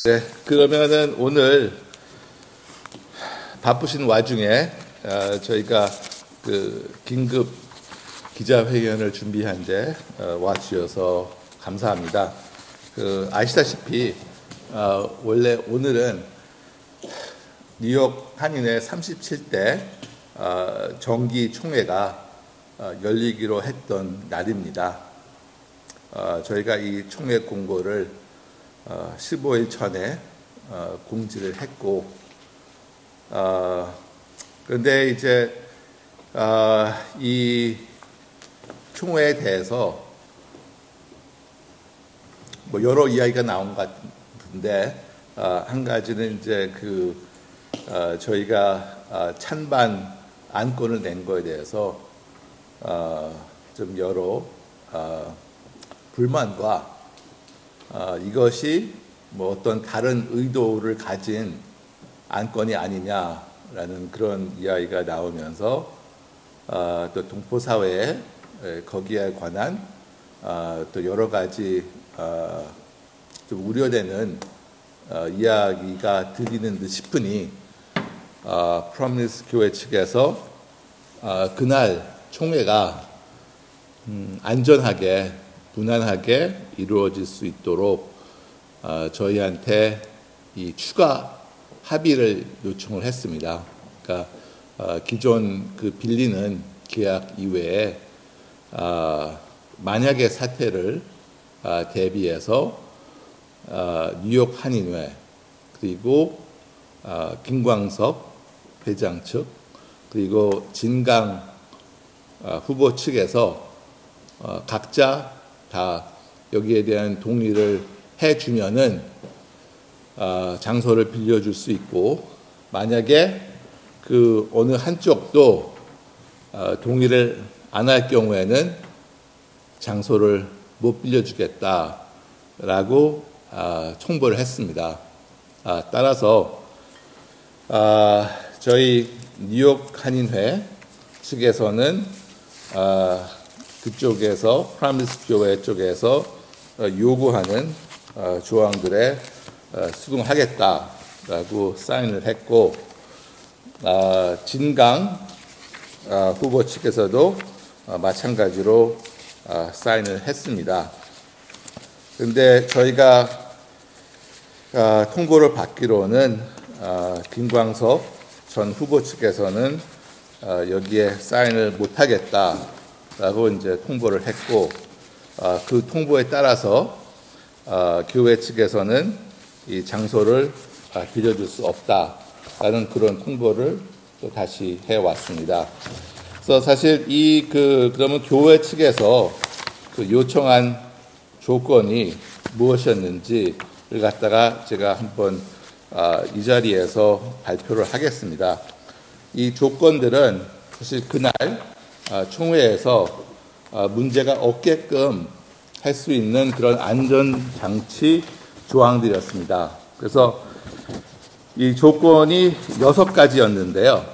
네, 그러면은 오늘 바쁘신 와중에 저희가 그 긴급 기자회견을 준비한데 와주셔서 감사합니다. 아시다시피 원래 오늘은 뉴욕 한인회 37대 정기 총회가 열리기로 했던 날입니다. 저희가 이 총회 공고를 15일 전에 공지를 했고, 그런데 이제 이 총회에 대해서 뭐 여러 이야기가 나온 것 같은데, 한 가지는 이제 저희가 찬반 안건을 낸 거에 대해서 좀 여러 불만과 이것이 뭐 어떤 다른 의도를 가진 안건이 아니냐라는 그런 이야기가 나오면서 또 동포 사회에 거기에 관한 또 여러 가지 좀 우려되는 이야기가 들리는 듯 싶으니 프로미스 교회 측에서 그날 총회가 안전하게 무난하게 이루어질 수 있도록 저희한테 이 추가 합의를 요청을 했습니다. 그러니까 기존 그 빌리는 계약 이외에 만약의 사태를 대비해서 뉴욕 한인회 그리고 김광석 회장 측 그리고 진강 후보 측에서 각자 다 여기에 대한 동의를 해주면은 장소를 빌려줄 수 있고, 만약에 그 어느 한쪽도 동의를 안 할 경우에는 장소를 못 빌려주겠다라고 통보를 했습니다. 따라서 저희 뉴욕 한인회 측에서는 그쪽에서 프로미스 교회 쪽에서 요구하는 조항들에 수긍하겠다라고 사인을 했고, 진강 후보 측에서도 마찬가지로 사인을 했습니다. 그런데 저희가 통보를 받기로는 김광석 전 후보 측에서는 여기에 사인을 못하겠다라고 이제 통보를 했고, 그 통보에 따라서 교회 측에서는 이 장소를 빌려줄 수 없다라는 그런 통보를 또 다시 해왔습니다. 그래서 사실 그러면 교회 측에서 그 요청한 조건이 무엇이었는지를 갖다가 제가 한번 이 자리에서 발표를 하겠습니다. 이 조건들은 사실 그날 총회에서 문제가 없게끔 할 수 있는 그런 안전장치 조항들이었습니다. 그래서 이 조건이 6가지였는데요.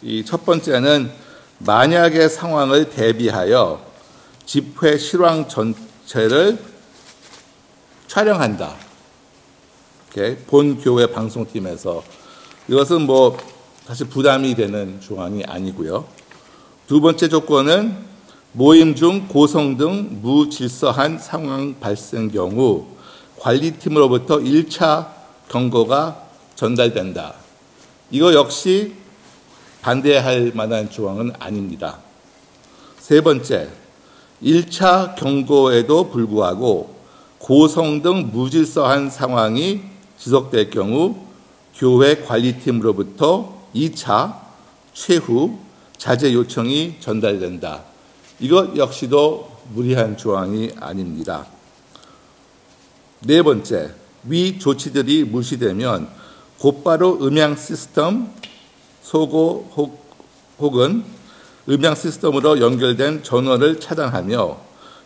이 첫 번째는 만약의 상황을 대비하여 집회 실황 전체를 촬영한다. 이렇게 본 교회 방송팀에서. 이것은 뭐 사실 부담이 되는 조항이 아니고요. 두 번째 조건은 모임 중 고성 등 무질서한 상황 발생 경우 관리팀으로부터 1차 경고가 전달된다. 이거 역시 반대할 만한 조항은 아닙니다. 세 번째, 1차 경고에도 불구하고 고성 등 무질서한 상황이 지속될 경우 교회 관리팀으로부터 2차 최후 자제 요청이 전달된다. 이것 역시도 무리한 조항이 아닙니다. 네 번째, 위 조치들이 무시되면 곧바로 음향 시스템 소고 혹은 음향 시스템으로 연결된 전원을 차단하며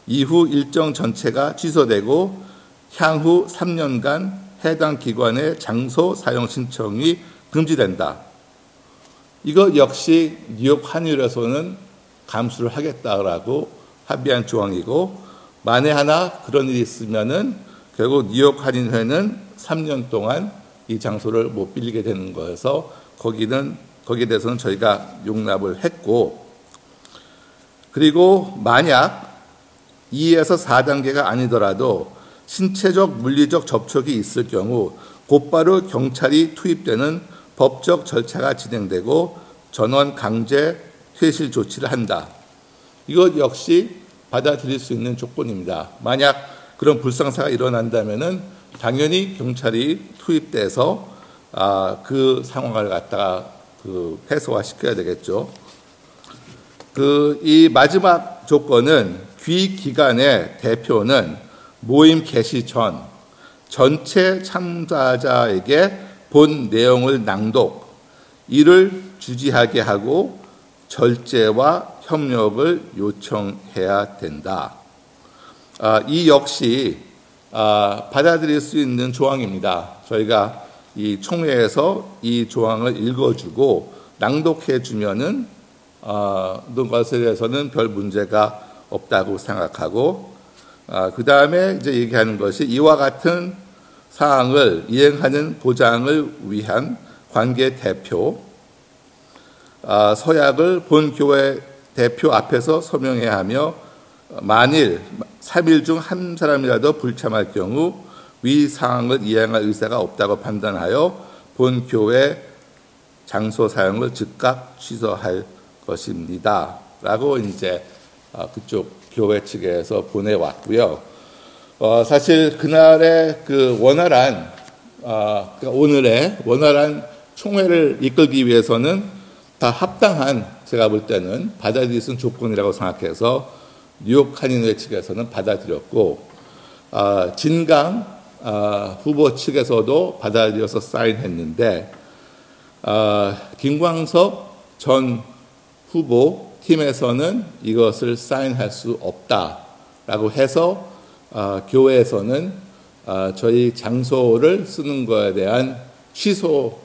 이후 일정 전체가 취소되고 향후 3년간 해당 기관의 장소 사용 신청이 금지된다. 이것 역시 뉴욕 한인회에서는 감수를 하겠다라고 합의한 조항이고, 만에 하나 그런 일이 있으면은 결국 뉴욕 한인회는 3년 동안 이 장소를 못 빌리게 되는 거여서 거기에 대해서는 저희가 용납을 했고, 그리고 만약 2에서 4단계가 아니더라도 신체적 물리적 접촉이 있을 경우 곧바로 경찰이 투입되는 법적 절차가 진행되고 전원 강제 퇴실 조치를 한다. 이것 역시 받아들일 수 있는 조건입니다. 만약 그런 불상사가 일어난다면은 당연히 경찰이 투입돼서 그 상황을 갖다가 해소화시켜야 되겠죠. 이 마지막 조건은 귀 기관의 대표는 모임 개시 전 전체 참가자에게 본 내용을 낭독, 이를 주지하게 하고 절제와 협력을 요청해야 된다. 이 역시 받아들일 수 있는 조항입니다. 저희가 이 총회에서 이 조항을 읽어주고 낭독해주면은 것에 대해서는 별 문제가 없다고 생각하고, 그 다음에 이제 얘기하는 것이 이와 같은 사항을 이행하는 보장을 위한 관계 대표, 서약을 본 교회 대표 앞에서 서명해야 하며, 만일 3일 중 한 사람이라도 불참할 경우 위 사항을 이행할 의사가 없다고 판단하여 본 교회 장소 사용을 즉각 취소할 것입니다. 라고 이제 그쪽 교회 측에서 보내왔고요. 사실 그날의 원활한, 그러니까 오늘의 원활한 총회를 이끌기 위해서는 다 합당한, 제가 볼 때는 받아들일 수 있는 조건이라고 생각해서 뉴욕 한인회 측에서는 받아들였고, 진강 후보 측에서도 받아들여서 사인했는데, 김광석 전 후보 팀에서는 이것을 사인할 수 없다라고 해서 교회에서는 저희 장소를 쓰는 것에 대한 취소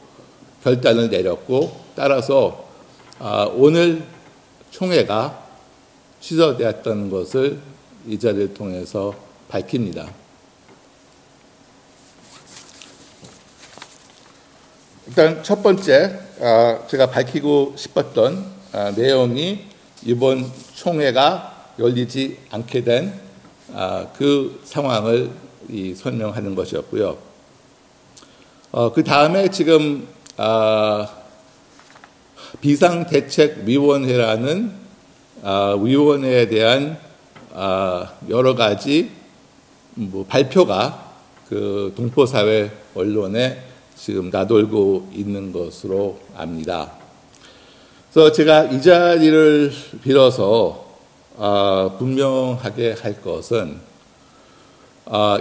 결단을 내렸고, 따라서 오늘 총회가 취소되었다는 것을 이 자리를 통해서 밝힙니다. 일단 첫 번째 제가 밝히고 싶었던 내용이 이번 총회가 열리지 않게 된 그 상황을 설명하는 것이었고요. 그 다음에 지금 비상대책위원회라는 위원회에 대한 여러 가지 발표가 동포사회 언론에 지금 나돌고 있는 것으로 압니다. 그래서 제가 이 자리를 빌어서 분명하게 할 것은,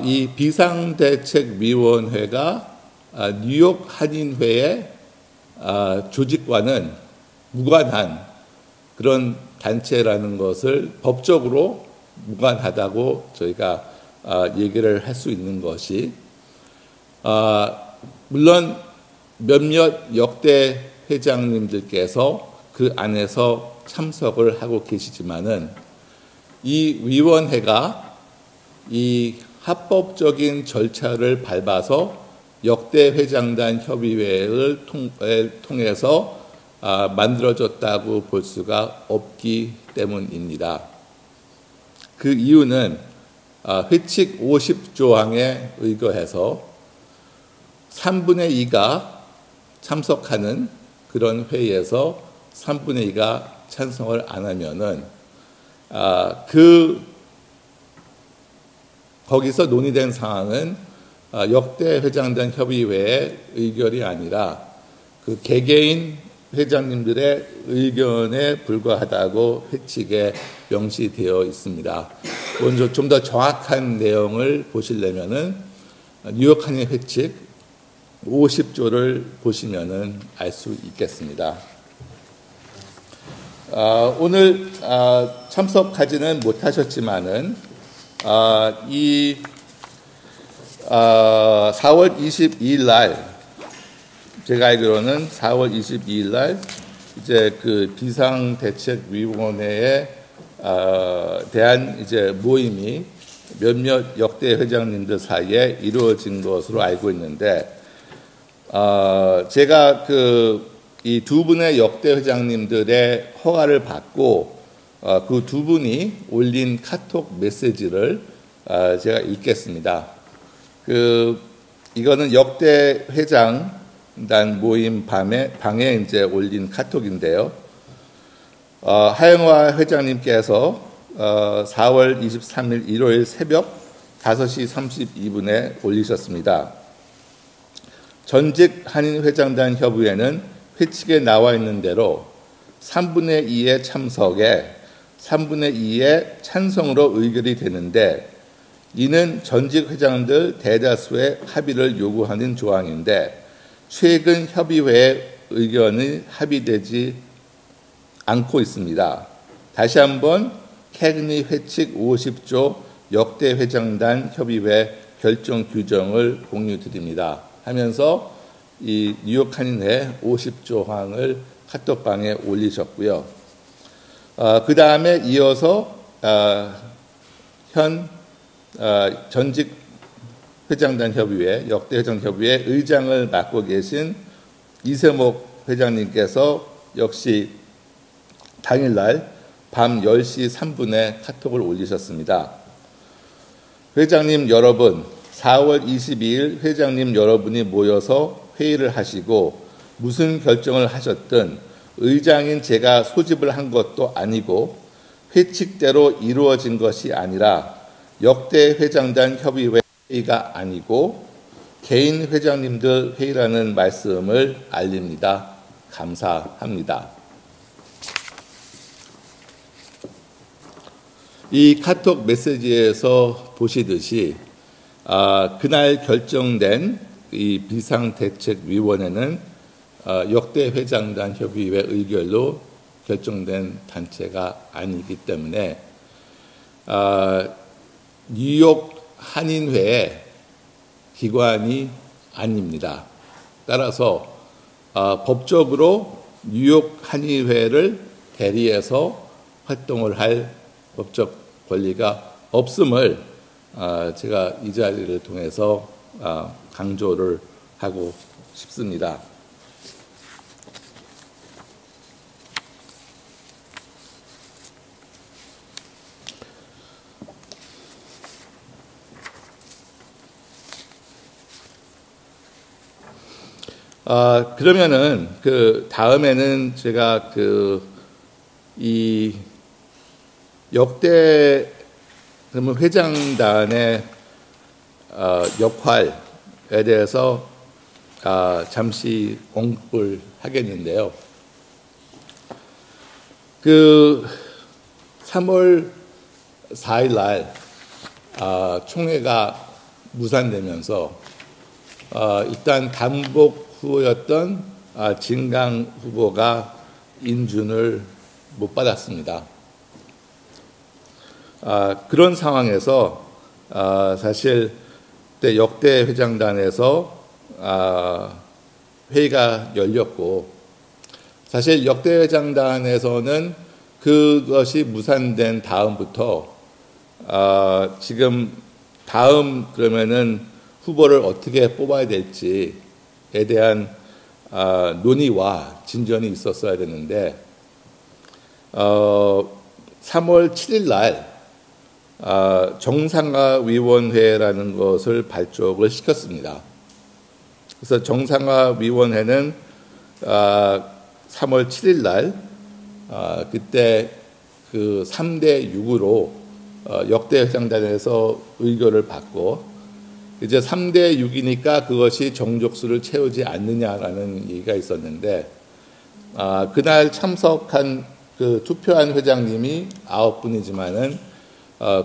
이 비상대책위원회가 뉴욕 한인회의 조직과는 무관한 그런 단체라는 것을 법적으로 무관하다고 저희가 얘기를 할 수 있는 것이, 물론 몇몇 역대 회장님들께서 그 안에서 참석을 하고 계시지만은 이 위원회가 이 합법적인 절차를 밟아서 역대 회장단 협의회를 통해서 만들어졌다고 볼 수가 없기 때문입니다. 그 이유는 회칙 50조항에 의거해서 3분의 2가 참석하는 그런 회의에서 3분의 2가 찬성을 안 하면은 거기서 논의된 사항은 역대 회장단 협의회의 의결이 아니라 그 개개인 회장님들의 의견에 불과하다고 회칙에 명시되어 있습니다. 먼저 좀 더 정확한 내용을 보시려면은 뉴욕 한인 회칙 50조를 보시면은 알 수 있겠습니다. 오늘 참석하지는 못하셨지만은 이 4월 22일 날, 제가 알기로는 4월 22일 날 이제 그 비상대책위원회에 대한 이제 모임이 몇몇 역대 회장님들 사이에 이루어진 것으로 알고 있는데, 제가 이 두 분의 역대 회장님들의 허가를 받고 그 두 분이 올린 카톡 메시지를 제가 읽겠습니다. 이거는 역대 회장단 모임 방에 이제 올린 카톡인데요. 하영화 회장님께서 4월 23일 일요일 새벽 5시 32분에 올리셨습니다. 전직 한인회장단 협의회는 회칙에 나와 있는 대로 3분의 2의 참석에 3분의 2의 찬성으로 의결이 되는데, 이는 전직 회장들 대다수의 합의를 요구하는 조항인데 최근 협의회의 의견이 합의되지 않고 있습니다. 다시 한번 캐그니 회칙 50조 역대 회장단 협의회 결정 규정을 공유드립니다 하면서 이 뉴욕 한인회 50조항을 카톡방에 올리셨고요. 그 다음에 이어서 현 전직 회장단 협의회, 역대 회장 협의회 의장을 맡고 계신 이세목 회장님께서 역시 당일날 밤 10시 3분에 카톡을 올리셨습니다. 회장님 여러분, 4월 22일 회장님 여러분이 모여서 회의를 하시고 무슨 결정을 하셨든 의장인 제가 소집을 한 것도 아니고 회칙대로 이루어진 것이 아니라 역대 회장단 협의회 회의가 아니고 개인 회장님들 회의라는 말씀을 알립니다. 감사합니다. 이 카톡 메시지에서 보시듯이 그날 결정된 이 비상대책위원회는 역대 회장단 협의회 의결로 결정된 단체가 아니기 때문에 뉴욕 한인회의 기관이 아닙니다. 따라서 법적으로 뉴욕 한인회를 대리해서 활동을 할 법적 권리가 없음을 제가 이 자리를 통해서 강조를 하고 싶습니다. 그러면은 다음에는 제가 이 역대 그러면 회장단의 역할에 대해서 잠시 언급을 하겠는데요. 3월 4일 날 총회가 무산되면서 일단 단복 후보였던 진강 후보가 인준을 못 받았습니다. 그런 상황에서 사실 그때 역대 회장단에서 회의가 열렸고, 사실 역대 회장단에서는 그것이 무산된 다음부터 지금 다음 그러면은 후보를 어떻게 뽑아야 될지에 대한 논의와 진전이 있었어야 되는데 3월 7일 날 정상화위원회라는 것을 발족을 시켰습니다. 그래서 정상화위원회는 3월 7일 날 그때 3대 6으로 역대 회장단에서 의결을 받고, 이제 3대 6이니까 그것이 정족수를 채우지 않느냐라는 얘기가 있었는데 그날 참석한 투표한 회장님이 9분이지만은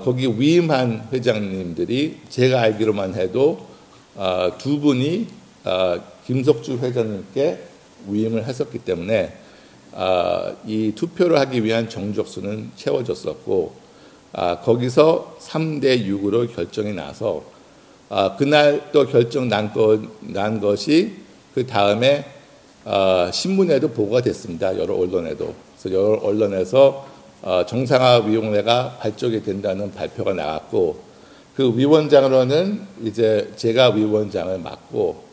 거기 위임한 회장님들이 제가 알기로만 해도 2분이 김석주 회장님께 위임을 했었기 때문에 이 투표를 하기 위한 정족수는 채워졌었고, 거기서 3대 6으로 결정이 나서 그날 또 결정 난 것이 그 다음에 신문에도 보고가 됐습니다. 여러 언론에도. 그래서 여러 언론에서 정상화위원회가 발족이 된다는 발표가 나왔고, 그 위원장으로는 이제 제가 위원장을 맡고,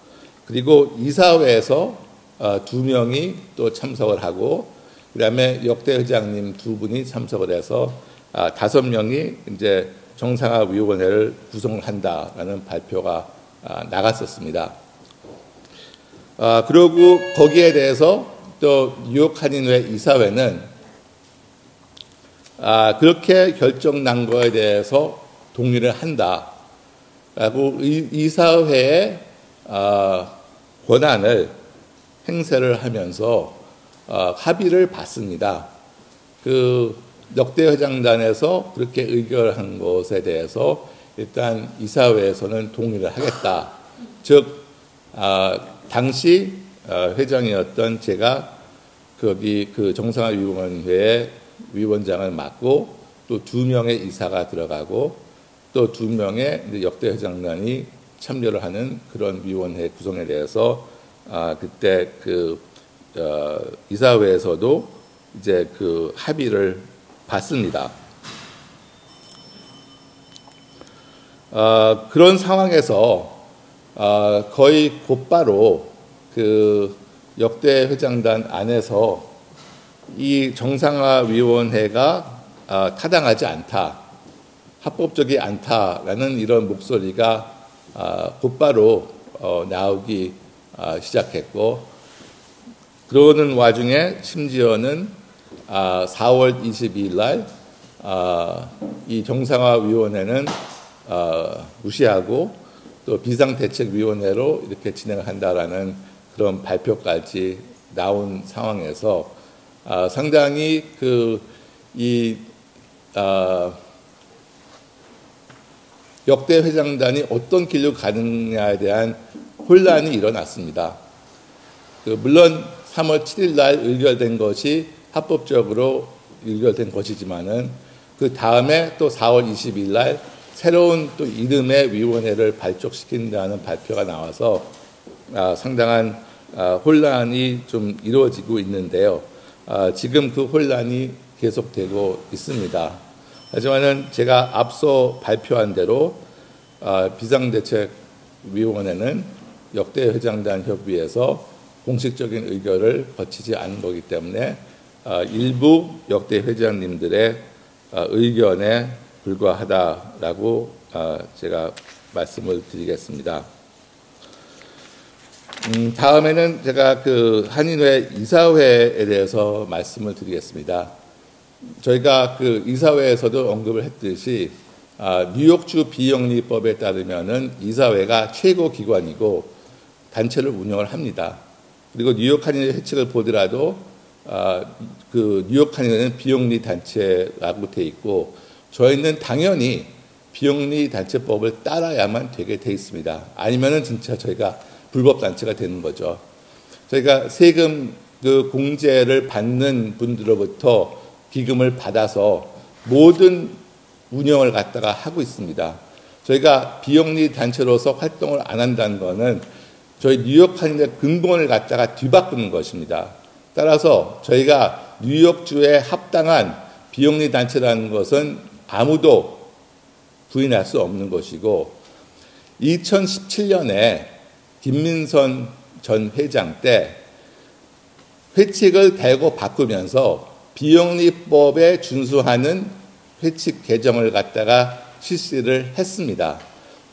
그리고 이사회에서 2명이 또 참석을 하고, 그다음에 역대 회장님 2분이 참석을 해서 5명이 이제 정상화위원회를 구성을 한다라는 발표가 나갔었습니다. 그리고 거기에 대해서 또 뉴욕 한인회 이사회는 그렇게 결정 난 거에 대해서 동의를 한다라고 이사회의 권한을 행사를 하면서 합의를 받습니다. 그 역대 회장단에서 그렇게 의결한 것에 대해서 일단 이사회에서는 동의를 하겠다. 즉 당시 회장이었던 제가 거기 그 정상화위원회의 위원장을 맡고 또 2명의 이사가 들어가고 또 2명의 역대 회장단이 참여를 하는 그런 위원회 구성에 대해서 그때 그 이사회에서도 이제 그 합의를 받습니다. 그런 상황에서 거의 곧바로 그 역대 회장단 안에서 이 정상화위원회가 타당하지 않다, 합법적이 않다라는 이런 목소리가 곧바로 나오기 시작했고, 그러는 와중에 심지어는 4월 22일 날 이 정상화위원회는 무시하고 또 비상대책위원회로 이렇게 진행을 한다라는 그런 발표까지 나온 상황에서 상당히 역대 회장단이 어떤 길로 가느냐에 대한 혼란이 일어났습니다. 물론 3월 7일 날 의결된 것이 합법적으로 의결된 것이지만은 그 다음에 또 4월 22일 날 새로운 또 이름의 위원회를 발족시킨다는 발표가 나와서 상당한 혼란이 좀 이루어지고 있는데요. 지금 그 혼란이 계속되고 있습니다. 하지만은 제가 앞서 발표한 대로 비상대책위원회는 역대 회장단 협의에서 공식적인 의결을 거치지 않은 거기 때문에 일부 역대 회장님들의 의견에 불과하다라고 제가 말씀을 드리겠습니다. 다음에는 제가 그 한인회 이사회에 대해서 말씀을 드리겠습니다. 저희가 그 이사회에서도 언급을 했듯이 뉴욕주 비영리법에 따르면은 이사회가 최고 기관이고 단체를 운영을 합니다. 그리고 뉴욕 한인회 회칙을 보더라도 그 뉴욕 한인회는 비영리 단체라고 돼 있고 저희는 당연히 비영리 단체법을 따라야만 되게 돼 있습니다. 아니면은 진짜 저희가 불법 단체가 되는 거죠. 저희가 세금 그 공제를 받는 분들로부터 기금을 받아서 모든 운영을 갖다가 하고 있습니다. 저희가 비영리 단체로서 활동을 안 한다는 것은 저희 뉴욕 한인회 근본을 갖다가 뒤바꾸는 것입니다. 따라서 저희가 뉴욕주에 합당한 비영리 단체라는 것은 아무도 부인할 수 없는 것이고 2017년에 김민선 전 회장 때 회칙을 대거 바꾸면서 비영리법에 준수하는 회칙 개정을 갖다가 실시를 했습니다.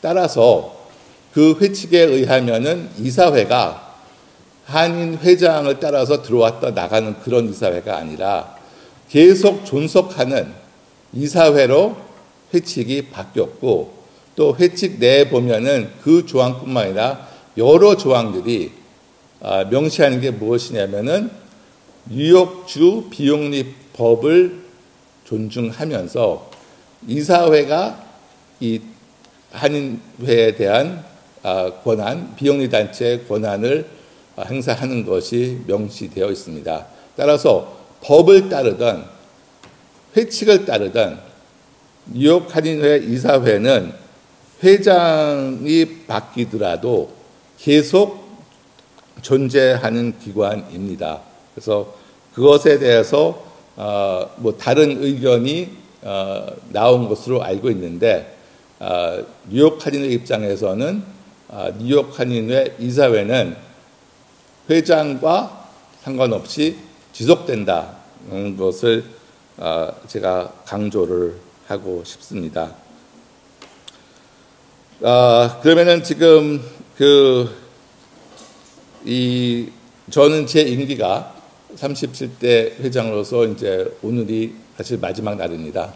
따라서 그 회칙에 의하면은 이사회가 한인 회장을 따라서 들어왔다 나가는 그런 이사회가 아니라 계속 존속하는 이사회로 회칙이 바뀌었고 또 회칙 내에 보면은 그 조항뿐만 아니라 여러 조항들이 명시하는 게 무엇이냐면은 뉴욕주 비영리법을 존중하면서 이사회가 이 한인회에 대한 권한, 비영리 단체의 권한을 행사하는 것이 명시되어 있습니다. 따라서 법을 따르든 회칙을 따르든 뉴욕 한인회 이사회는 회장이 바뀌더라도 계속 존재하는 기관입니다. 그래서 그것에 대해서 뭐 다른 의견이 나온 것으로 알고 있는데 뉴욕 한인회 입장에서는 뉴욕 한인회 이사회는 회장과 상관없이 지속된다는 것을 제가 강조를 하고 싶습니다. 그러면은 지금 저는 제 임기가 37대 회장으로서 이제 오늘이 사실 마지막 날입니다.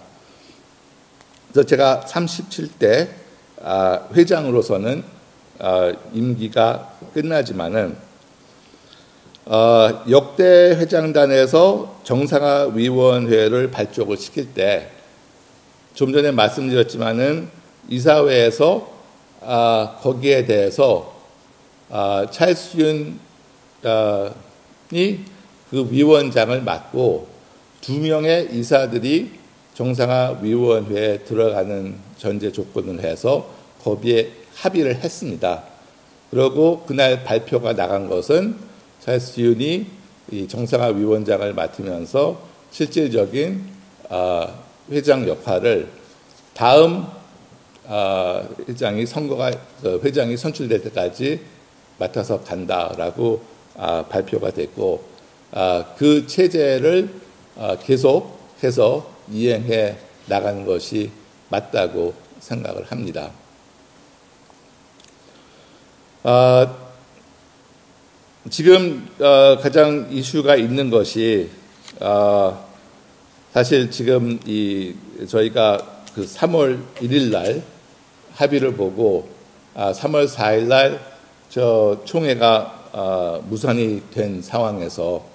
그래서 제가 37대 회장으로서는 임기가 끝나지만은 역대 회장단에서 정상화위원회를 발족을 시킬 때 좀 전에 말씀드렸지만은 이사회에서 거기에 대해서 찰스 윤이 그 위원장을 맡고 2명의 이사들이 정상화위원회에 들어가는 전제 조건을 해서 거기에 합의를 했습니다. 그리고 그날 발표가 나간 것은 찰스 윤이 이 정상화위원장을 맡으면서 실질적인 회장 역할을 다음 회장이 회장이 선출될 때까지 맡아서 간다라고 발표가 됐고 그 체제를 계속해서 이행해 나가는 것이 맞다고 생각을 합니다. 지금 가장 이슈가 있는 것이 사실 지금 저희가 그 3월 1일 날 합의를 보고 3월 4일 날 저 총회가 무산이 된 상황에서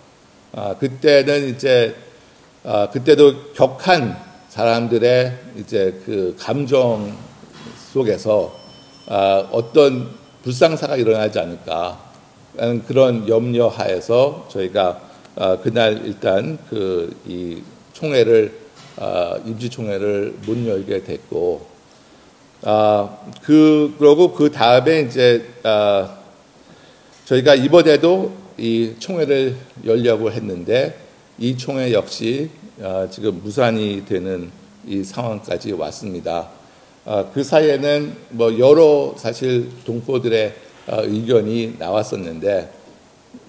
그때는 이제 그때도 격한 사람들의 이제 그 감정 속에서 어떤 불상사가 일어나지 않을까 하는 그런 염려하에서 저희가 그날 일단 이 총회를 임시총회를 못 열게 됐고 그러고 그 다음에 이제 저희가 이번에도 이 총회를 열려고 했는데 이 총회 역시 지금 무산이 되는 이 상황까지 왔습니다. 그 사이에는 뭐 여러 사실 동포들의 의견이 나왔었는데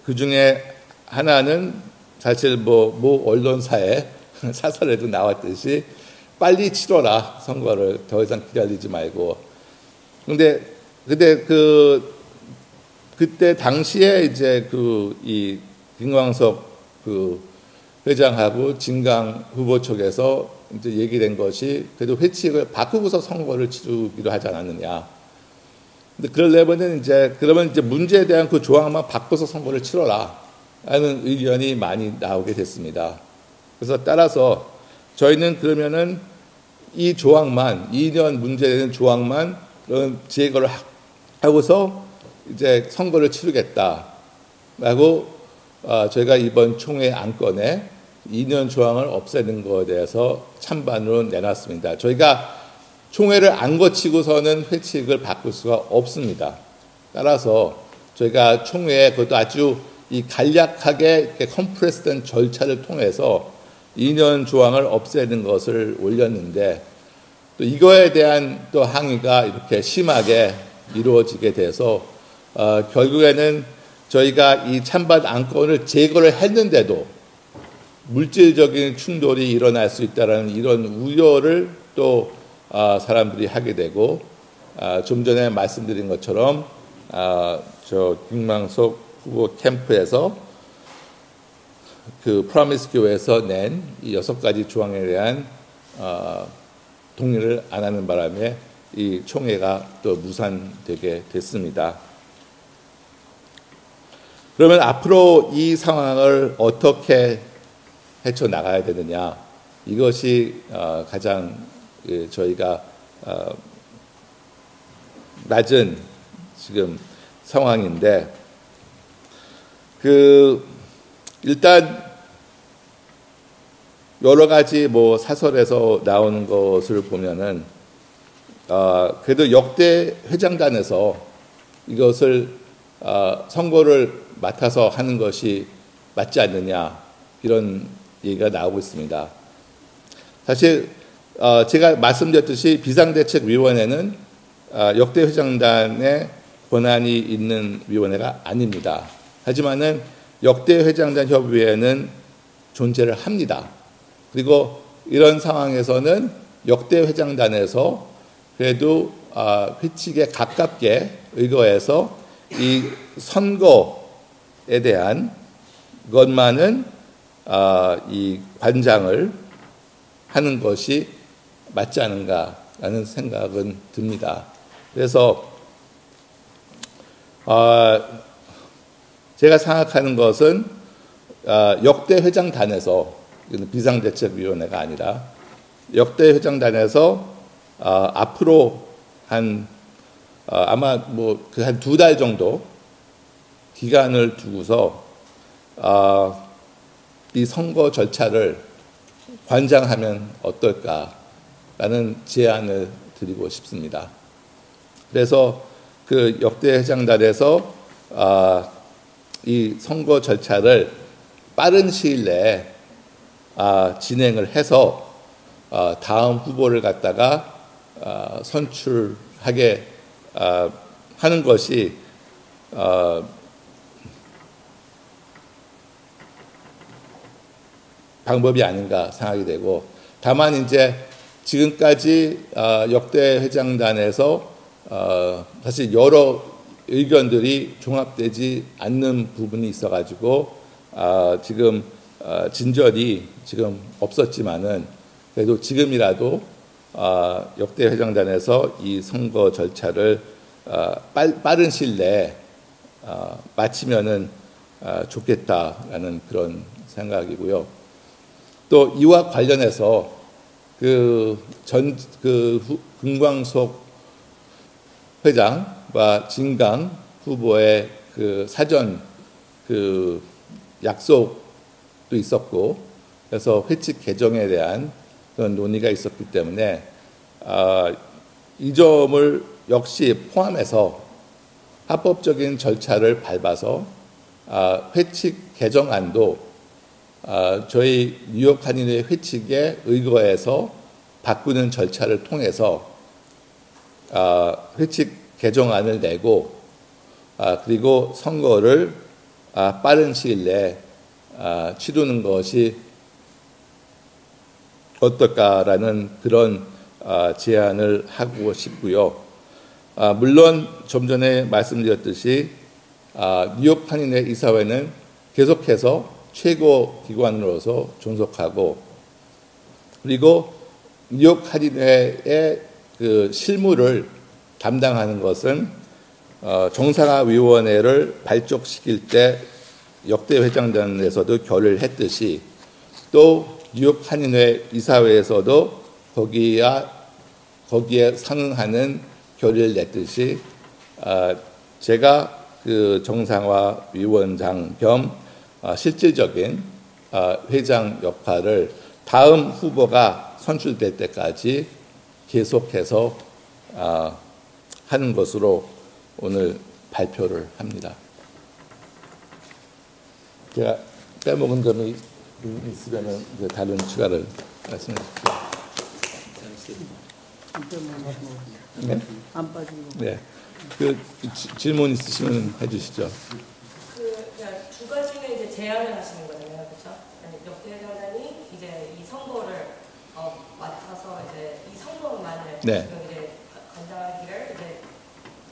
그 중에 하나는 사실 뭐 언론사에 사설에도 나왔듯이 빨리 치러라 선거를 더 이상 기다리지 말고. 근데 그때 당시에 이제 이 김광석 회장하고 진강 후보 측에서 이제 얘기된 것이 그래도 회칙을 바꾸고서 선거를 치르기로 하지 않았느냐. 근데 그러면 이제 문제에 대한 그 조항만 바꿔서 선거를 치러라 하는 의견이 많이 나오게 됐습니다. 그래서 따라서 저희는 그러면은 이 조항만 2년 문제되는 조항만 제거를 하고서 이제 선거를 치르겠다라고 저희가 이번 총회 안건에 2년 조항을 없애는 것에 대해서 찬반으로 내놨습니다. 저희가 총회를 안 거치고서는 회칙을 바꿀 수가 없습니다. 따라서 저희가 총회에 그것도 아주 이 간략하게 컴프레스된 절차를 통해서 2년 조항을 없애는 것을 올렸는데 또 이거에 대한 또 항의가 이렇게 심하게 이루어지게 돼서 결국에는 저희가 이 찬반 안건을 제거를 했는데도 물질적인 충돌이 일어날 수 있다는 이런 우려를 또 사람들이 하게 되고 좀 전에 말씀드린 것처럼 저 김광석 후보 캠프에서 그 프로미스 교회에서 낸 이 6가지 조항에 대한 동의를 안 하는 바람에 이 총회가 또 무산되게 됐습니다. 그러면 앞으로 이 상황을 어떻게 헤쳐나가야 되느냐, 이것이 가장 저희가 낮은 지금 상황인데 일단 여러 가지 뭐 사설에서 나오는 것을 보면은 그래도 역대 회장단에서 이것을 선거를 맡아서 하는 것이 맞지 않느냐 이런 얘기가 나오고 있습니다. 사실 제가 말씀드렸듯이 비상대책위원회는 역대 회장단의 권한이 있는 위원회가 아닙니다. 하지만은 역대 회장단 협의회는 존재를 합니다. 그리고 이런 상황에서는 역대 회장단에서 그래도 회칙에 가깝게 의거해서 이 선거에 대한 것만은 이 관장을 하는 것이 맞지 않은가라는 생각은 듭니다. 그래서 제가 생각하는 것은 역대 회장단에서, 비상대책위원회가 아니라 역대 회장단에서 앞으로 아마 뭐 한 2달 정도 기간을 두고서 이 선거 절차를 관장하면 어떨까라는 제안을 드리고 싶습니다. 그래서 그 역대 회장단에서 이 선거 절차를 빠른 시일 내에 진행을 해서 다음 후보를 갖다가 선출하게 하는 것이 방법이 아닌가 생각이 되고, 다만 이제 지금까지 역대 회장단에서 사실 여러 의견들이 종합되지 않는 부분이 있어가지고 지금 진전이 지금 없었지만은 그래도 지금이라도 역대 회장단에서 이 선거 절차를 빠른 시일 내에 마치면은 좋겠다라는 그런 생각이고요. 또 이와 관련해서 금광석 회장과 진강 후보의 사전 약속도 있었고, 그래서 회칙 개정에 대한 그런 논의가 있었기 때문에 이 점을 역시 포함해서 합법적인 절차를 밟아서 회칙 개정안도 저희 뉴욕 한인회 회칙에 의거해서 바꾸는 절차를 통해서 회칙 개정안을 내고 그리고 선거를 빠른 시일 내에 치르는 것이 어떨까라는 그런 제안을 하고 싶고요. 물론 좀 전에 말씀드렸듯이 뉴욕 한인회 이사회는 계속해서 최고 기관으로서 존속하고, 그리고 뉴욕 한인회의 실무를 담당하는 것은 정상화위원회를 발족시킬 때 역대 회장단에서도 결의를 했듯이, 또 뉴욕 한인회 이사회에서도 거기에 상응하는 결의를 냈듯이 제가 정상화위원장 겸 실질적인 회장 역할을 다음 후보가 선출될 때까지 계속해서 하는 것으로 오늘 발표를 합니다. 제가 빼먹은 점이 있으면 다른 추가를 말씀해 주십시오. 네? 안 빠지고. 네. 질문 있으시면 해주시죠. 두 가지는 이제 제안을 하시는 거잖아요, 그렇죠? 역대 회장단이 이제 이 선거를 맡아서 이제 이 선거만을 네. 지금 이제 관장하기를 이제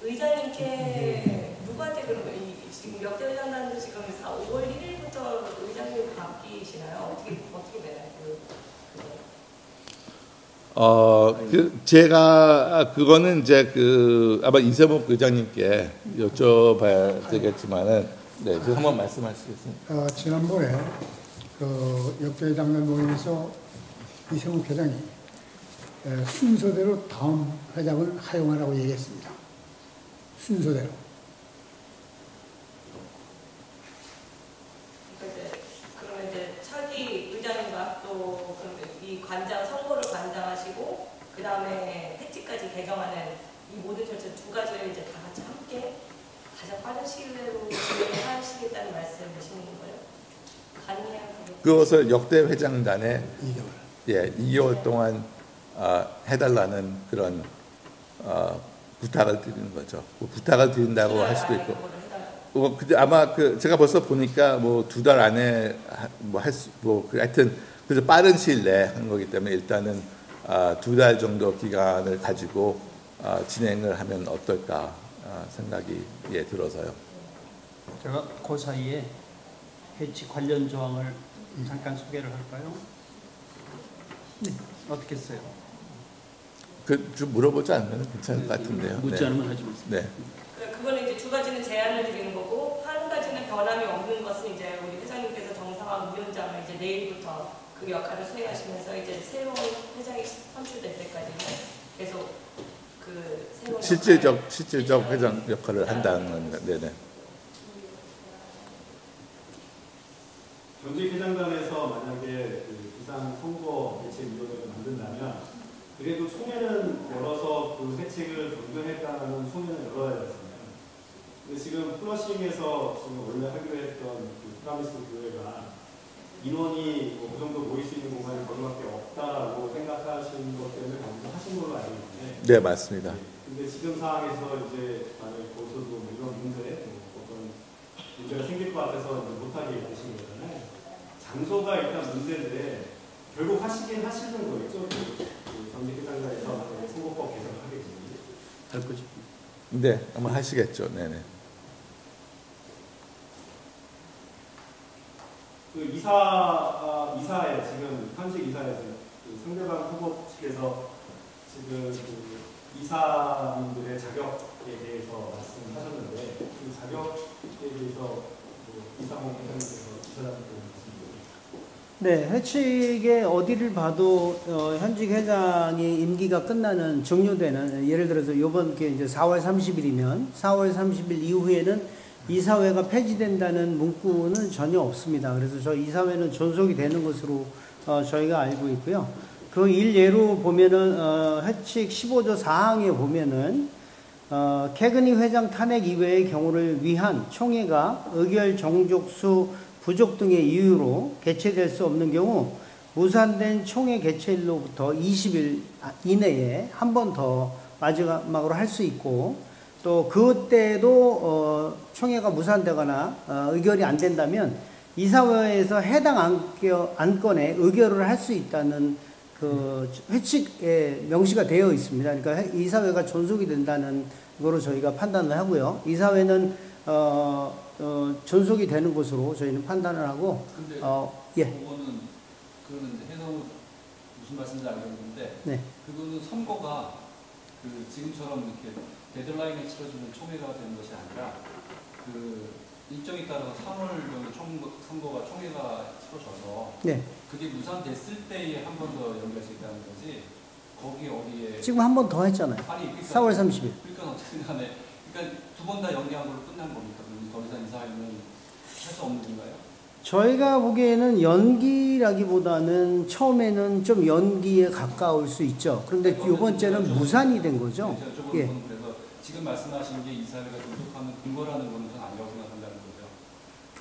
의장님께 누구한테 그런 거예요? 지금 역대 회장단도 지금 5월 1일부터 의장님 바뀌시나요? 어떻게 되나요? 제가 그거는 이제 아마 이세복 의장님께 여쭤봐야 되겠지만은, 네, 한번 말씀하시겠습니까? 지난번에 역대 장관 모임에서 이세국 회장이 순서대로 다음 회장을 하용하라고 얘기했습니다. 순서대로. 그러면 이제 차기 의장님과 또 이 관장 선거를 관장하시고 그 다음에 회칙까지 개정하는 이 모든 절차 두 가지를 이제 다 같이 함께 가장 빠른 시일 내로 진행하시겠다는 말씀이시는 거예요? 가능해요? 그것을 역대 회장단에 2개월. 예, 2개월 동안 해달라는 그런 부탁을 드리는 거죠. 뭐 부탁을 드린다고 할 수도 있고. 근데 아마 제가 벌써 보니까 뭐 2달 안에 하여튼 그래서 빠른 시일 내에 한 거기 때문에 일단은 2달 정도 기간을 가지고 진행을 하면 어떨까 생각이 들어서요. 제가 그 사이에 해치 관련 조항을 잠깐 소개를 할까요? 네, 어떻게 했어요? 좀 물어보지 않으면 괜찮을 것 같은데요. 묻지 않으면 하지 마세요. 네. 그거는 이제 2가지는 제안을 드리는 거고, 한 가지는 변함이 없는 것은 이제 우리 회장님께서 정상화 위원장을 이제 내일부터 그 역할을 수행하시면서 이제 새로운 회장이 선출될 때까지는 계속 그 새로운 실질적 회장 역할을 한다는 겁니다. 네네. 전직 회장단에서 만약에 비상 선거 대책위원회를 만든다면 그래도 총회는 열어서 그 대책을 변경했다는 총회는 열어야 했습니다. 근데 지금 플러싱에서 지금 원래 하기로 했던 프라미스 교회가 인원이 그 정도 모일 수 있는 공간이 거기밖에 없다라고 생각하시는 것 때문에 하신 걸로 알고 있는데. 네, 맞습니다. 근데 지금 상황에서 이제 만약에 거기서도 뭐 이런 문제, 어떤 문제가 생길 것 같아서 못하게 되시는 거잖아요. 장소가 일단 문제인데 결국 하시긴 하시는 거겠죠. 전직 회장단에서 선거법 개정을 하겠지. 할 거죠. 네, 아마 하시겠죠. 네네. 이사회 지금 현직 이사회 상대방 후보 측에서 지금 이사님들의 자격에 대해서 말씀하셨는데 그 자격에 대해서 이사홍 회장님께서 이사장님께 네, 회칙에 어디를 봐도 현직 회장이 임기가 끝나는 종료되는, 예를 들어서 이번 게 이제 4월 30일이면 4월 30일 이후에는 이사회가 폐지된다는 문구는 전혀 없습니다. 그래서 저 이사회는 존속이 되는 것으로 저희가 알고 있고요. 그 일예로 보면은 회칙 15조 4항에 보면은 캐그니 회장 탄핵 이외의 경우를 위한 총회가 의결 정족수 부족 등의 이유로 개최될 수 없는 경우 무산된 총회 개최일로부터 20일 이내에 한 번 더 마지막으로 할 수 있고, 또 그때도 총회가 무산되거나 의결이 안 된다면 이사회에서 해당 안건에 의결을 할 수 있다는 그 회칙에 명시가 되어 있습니다. 그러니까 이사회가 존속이 된다는 거로 저희가 판단을 하고요. 이사회는 존속이 되는 것으로 저희는 판단을 하고. 근데 예. 그거는 해서 무슨 말씀인지 알겠는데, 네. 그거는 선거가 지금처럼 이렇게 데드라인에 치러지는 총회가 되는 것이 아니라 일정에 따라서 3월 선거가 총회가 치러져서 네. 그게 무산됐을 때에 한 번 더 연기할 수 있다는 거지. 거기 어디에 지금 한 번 더 했잖아요. 아니, 그러니까, 4월 30일. 그러니까 어쨌든 간에 그러니까 2번 다 연기한 걸로 끝난 겁니까? 더 이상 이사회는 할 수 없는 건가요? 저희가 보기에는 연기라기보다는 처음에는 좀 연기에 가까울 수 있죠. 그런데 이번 주에는 무산이 된 거죠. 예. 그래서 지금 말씀하신 게 이사회가 존속하는 근거라는 것은 아니라고 생각한다는 거죠.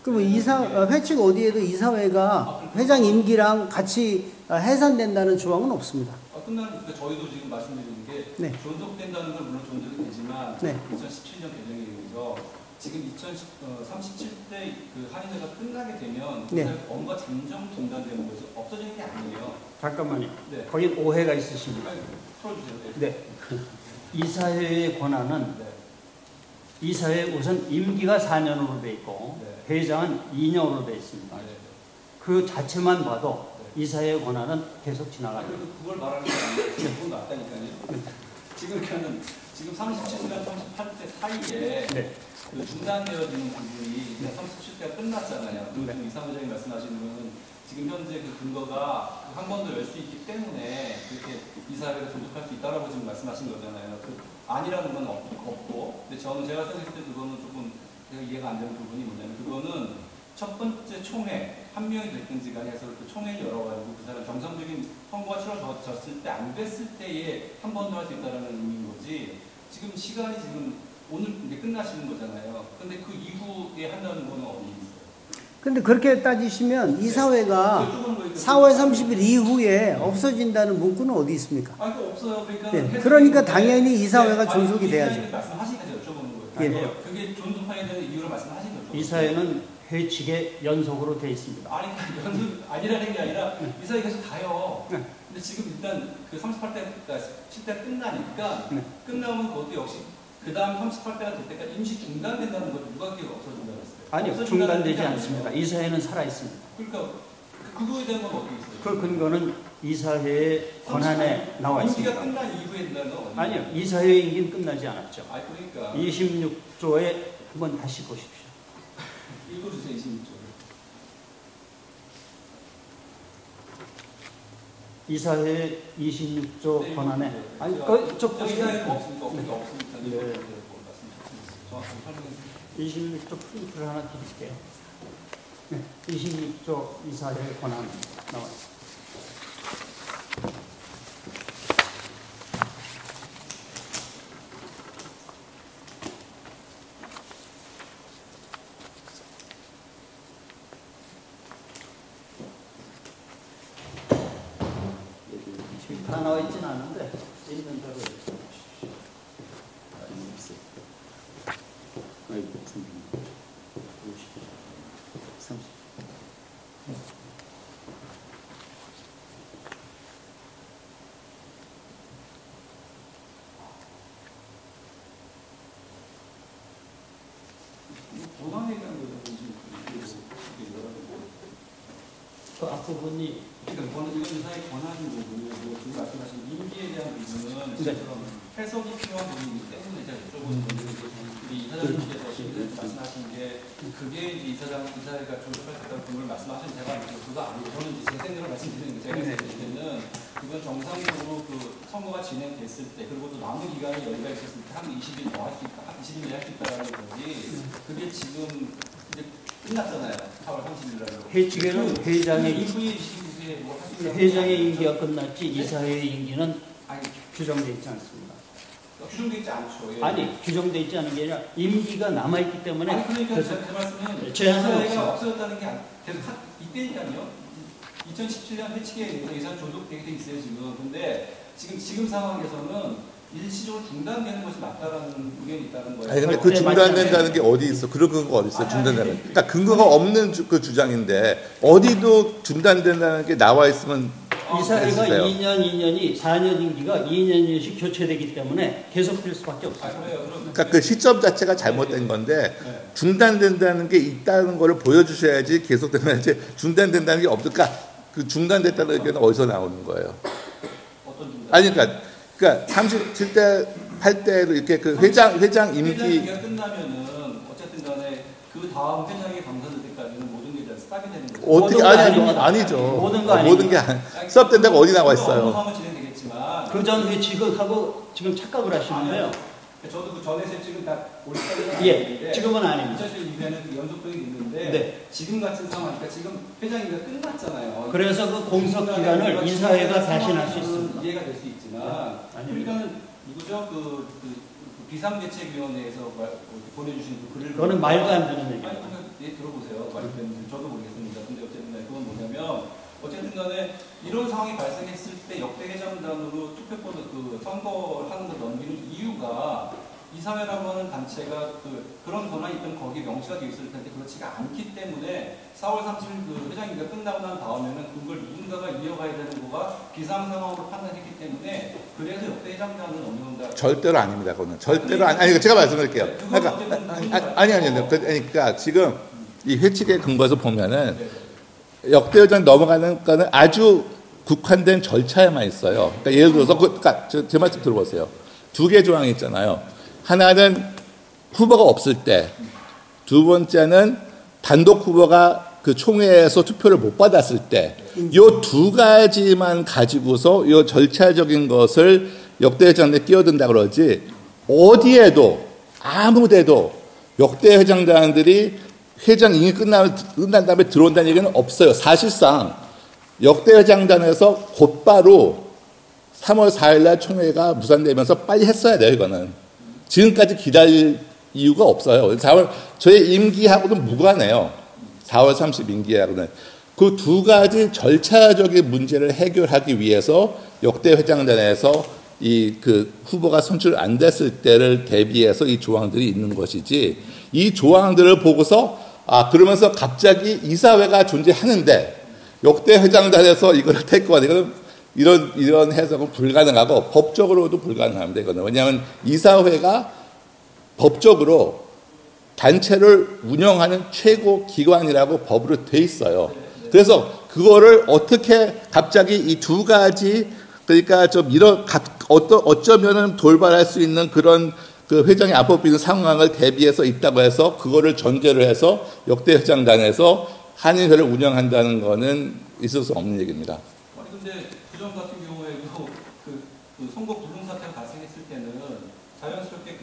그러면 회칙 어디에도 이사회가 회장 임기랑 같이 해산된다는 조항은 없습니다. 그러니까 저희도 지금 말씀드리는 게 네. 존속된다는 건 물론 존속이 되지만 네. 2017년 개정에 의해서 지금 37대 그 할인회가 끝나게 되면 네. 뭔가 잠정 중단되는 거죠. 없어지는 게 아니에요. 잠깐만요. 네. 거기 오해가 있으십니다. 아니, 풀어주세요. 네. 이사회의 권한은 네. 이사회 우선 임기가 4년으로 돼 있고 네. 회장은 2년으로 돼 있습니다. 네. 그 자체만 봐도 네. 이사회의 권한은 계속 지나가요. 그래도 그걸 말하는 게 아니에요. 그건 낫다니까요. 지금 37세랑 38세 사이에 네. 그 중단되어지는 부분이 37세가 끝났잖아요. 네. 이사회장이 말씀하시는 거는 지금 현재 그 근거가 한 번 더 열 수 있기 때문에 그렇게 이사회가 존속할 수 있다라고 지금 말씀하신 거잖아요. 아니라는 건 없고, 근데 제가 생각했을 때 그거는 조금 이해가 안 되는 부분이 뭐냐면, 그거는 첫 번째 총회, 한 명이 됐든지 간에 해서 그 총회를 열어가지고 그 사람 정상적인 선거가 치러졌을 때, 안 됐을 때에 한 번 더 할 수 있다는 의미인 거지, 지금 시간이 지금 오늘 이제 끝나시는 거잖아요. 근데 그 이후에 한다는 거는 어디 있어요? 근데 그렇게 따지시면 이사회가 4월 30일 이후에 없어진다는 문구는 어디 있습니까? 아, 그 없어요. 그러니까, 네. 그러니까 당연히 이사회가 존속이 돼야죠. 말씀하시니까 여쭤보는 거예요. 예. 그게 존속하게 되는 이유를 말씀하시니까 여쭤보는 거예요. 이사회는 회칙의 연속으로 되어 있습니다. 아니, 연습 아니라는 게 아니라 이사회 계속 가요. 근데 지금 일단 그 38대, 7대 끝나니까 끝나면 그것도 역시 그 다음 38대가 될 때까지 임시 중단된다는 걸 누가 기회가 없어진다고 했어요? 아니요, 중단되지 않습니다. 이사회는 살아 있습니다. 그러니까 그거에 대한 건 어떻게 있어요? 그 근거는 이사회의 권한에 나와 임기가 있습니다. 끝난 이후에 된다는 건 어디예요? 아니요, 이사회의 임기는 끝나지 않았죠. 아니, 그러니까 26조에 한번 다시 보십시오. 읽어주세요, 26조를. 이사회의 26조 네, 권한에 네. 아니 저 이사회는 보세요. 없습니까? 없으니까 네. 정확히 설명해 주세요. 26조 프린트를 하나 드릴게요. 네, 26조 이사회 권한 나와 있습니다. 지금 다 나와 있지는 않은데 있는 대로 보십시오. 아이고, 30. 권한에 대한 거는 지금 그 앞부분이 그러니까 이건 이사의 권한인 거고, 지금 말씀하신 임기에 대한 부분은 지금 해석이 필요한 부분이기 때문에 제가 여쭤보는 건데, 우리 이사장님께서 지금 말씀하신 게 그게 이제 이사회가 존속할 수 있다는 부분을 말씀하신 제가 그거 아니고 저는 이제 제 생각을 말씀드리는 게 제가 했을 때는 그건 정상적으로 그 선거가 진행됐을 때 그리고 또 남은 기간이 여기가 있었을 때 한 20일 더 할 수 있다, 한 20일 할 수 있다라는 거지. 그게 지금 이제 끝났잖아요. 4월 30일 날로. 회칙에는 회장의 임기가 끝났지 이사회의 임기는 규정되어 있지 않습니다. 규정되어 있지 않죠. 예. 아니 규정되어 있지 않은 게 아니라 임기가 남아있기 때문에 아니 그러니까 제 말씀은 제한은 이사회가 없어요. 없어졌다는 게 계속 이때니까요. 2017년 회칙에 의해서 이사는 존속되게 돼 있어요 지금. 근데 지금 상황에서는 일시적으로 중단되는 것이 맞다라는 의견이 있다는 거예요. 아니 근데 그 중단된다는 게 어디 있어? 그런 근거가 어디 있어? 중단되는. 그러니까 근거가 없는 그 주장인데 어디도 중단된다는 게 나와 있으면 이사회가 해주세요. 2년이 4년 임기가 2년씩 교체되기 때문에 계속될 수밖에 없어요. 그래요. 그러니까 그 시점 자체가 잘못된 건데 중단된다는 게 있다는 거를 보여주셔야지 계속되면 이제 중단된다는 게 없을까? 그 중단됐다는 의견은 어디서 나오는 거예요? 어떤 중단? 아니 그러니까 37대 8대로 이렇게 그 회장 임기 회장이가 끝나면은 어쨌든 간에 그 다음 회장이 당선될 때까지는 모든 게 다 스탑이 되는 거죠. 어떻게 아니죠. 모든 게 수업된다고 어디 나와 있어요? 업무하면 진행되겠지만 그전 회칙하고 지금 착각을 하시는데요. 저도 그 전에 지금 다 올스타일은 예, 지금은 아닙니다. 2000년 이후에는 그 연속적이 있는데 네. 지금 같은 상황이니까 지금 회장이가 끝났잖아요. 그래서 그 공석 기간을 이사회가 대신할 수 있습니다. 이해가 될 수 있지만 그러니까는 누구죠? 그 비상대책위원회에서 보내주신 그 글을 그거는 말도 안 되는 얘기예요. 아니 예, 들어보세요. 저도 모르겠습니다. 근데 어쨌든 그건 뭐냐면 어쨌든 간에 이런 상황이 발생했을 때 역대 회장단으로 투표권을 그 선거를 하는 걸 넘기는 이유가 이사회라고 하는 단체가 그런 권한이 있던 거기에 명시가 되어 있을 텐데 그렇지가 않기 때문에 4월 30일 그 회장님과 끝나고 난 다음에는 그걸 누군가가 이어가야 되는 거가 비상 상황으로 판단했기 때문에 그래서 역대 회장단은 어느 정도 절대로 아닙니다. 그거는 절대로 아니 제가 말씀드릴게요. 그러니까 아니요. 그러니까 지금 이 회칙의 근거에서 보면은 역대 회장 넘어가는 거는 아주 국한된 절차에만 있어요. 그러니까 예를 들어서 그러니까 제 말씀 들어보세요. 두 개 조항이 있잖아요. 하나는 후보가 없을 때, 두 번째는 단독 후보가 그 총회에서 투표를 못 받았을 때, 요 두 가지만 가지고서 요 절차적인 것을 역대 회장에 끼어든다 그러지, 어디에도, 아무 데도 역대 회장단들이 회장 임기 끝난 다음에 들어온다는 얘기는 없어요. 사실상 역대 회장단에서 곧바로 3월 4일날 총회가 무산되면서 빨리 했어야 돼요. 이거는. 지금까지 기다릴 이유가 없어요. 저의 임기하고는 무관해요. 4월 30 임기라고는 그 두 가지 절차적인 문제를 해결하기 위해서 역대 회장단에서 이 그 후보가 선출 안 됐을 때를 대비해서 이 조항들이 있는 것이지 이 조항들을 보고서 그러면서 갑자기 이사회가 존재하는데 역대 회장단에서 이걸 택권 이런 해석은 불가능하고 법적으로도 불가능합니다. 이거는 왜냐하면 이사회가 법적으로 단체를 운영하는 최고 기관이라고 법으로 돼 있어요. 그래서 그거를 어떻게 갑자기 이 두 가지 그러니까 좀 어쩌면은 돌발할 수 있는 그런 그 회장이 안 뽑히는 상황을 대비해서 있다고 해서 그거를 전제로 해서 역대 회장단에서 한인회를 운영한다는 거는 있을 수 없는 얘기입니다. 아니 근데 그전 같은 경우에도 그 선거 불능 사태가 발생했을 때는 자연스럽게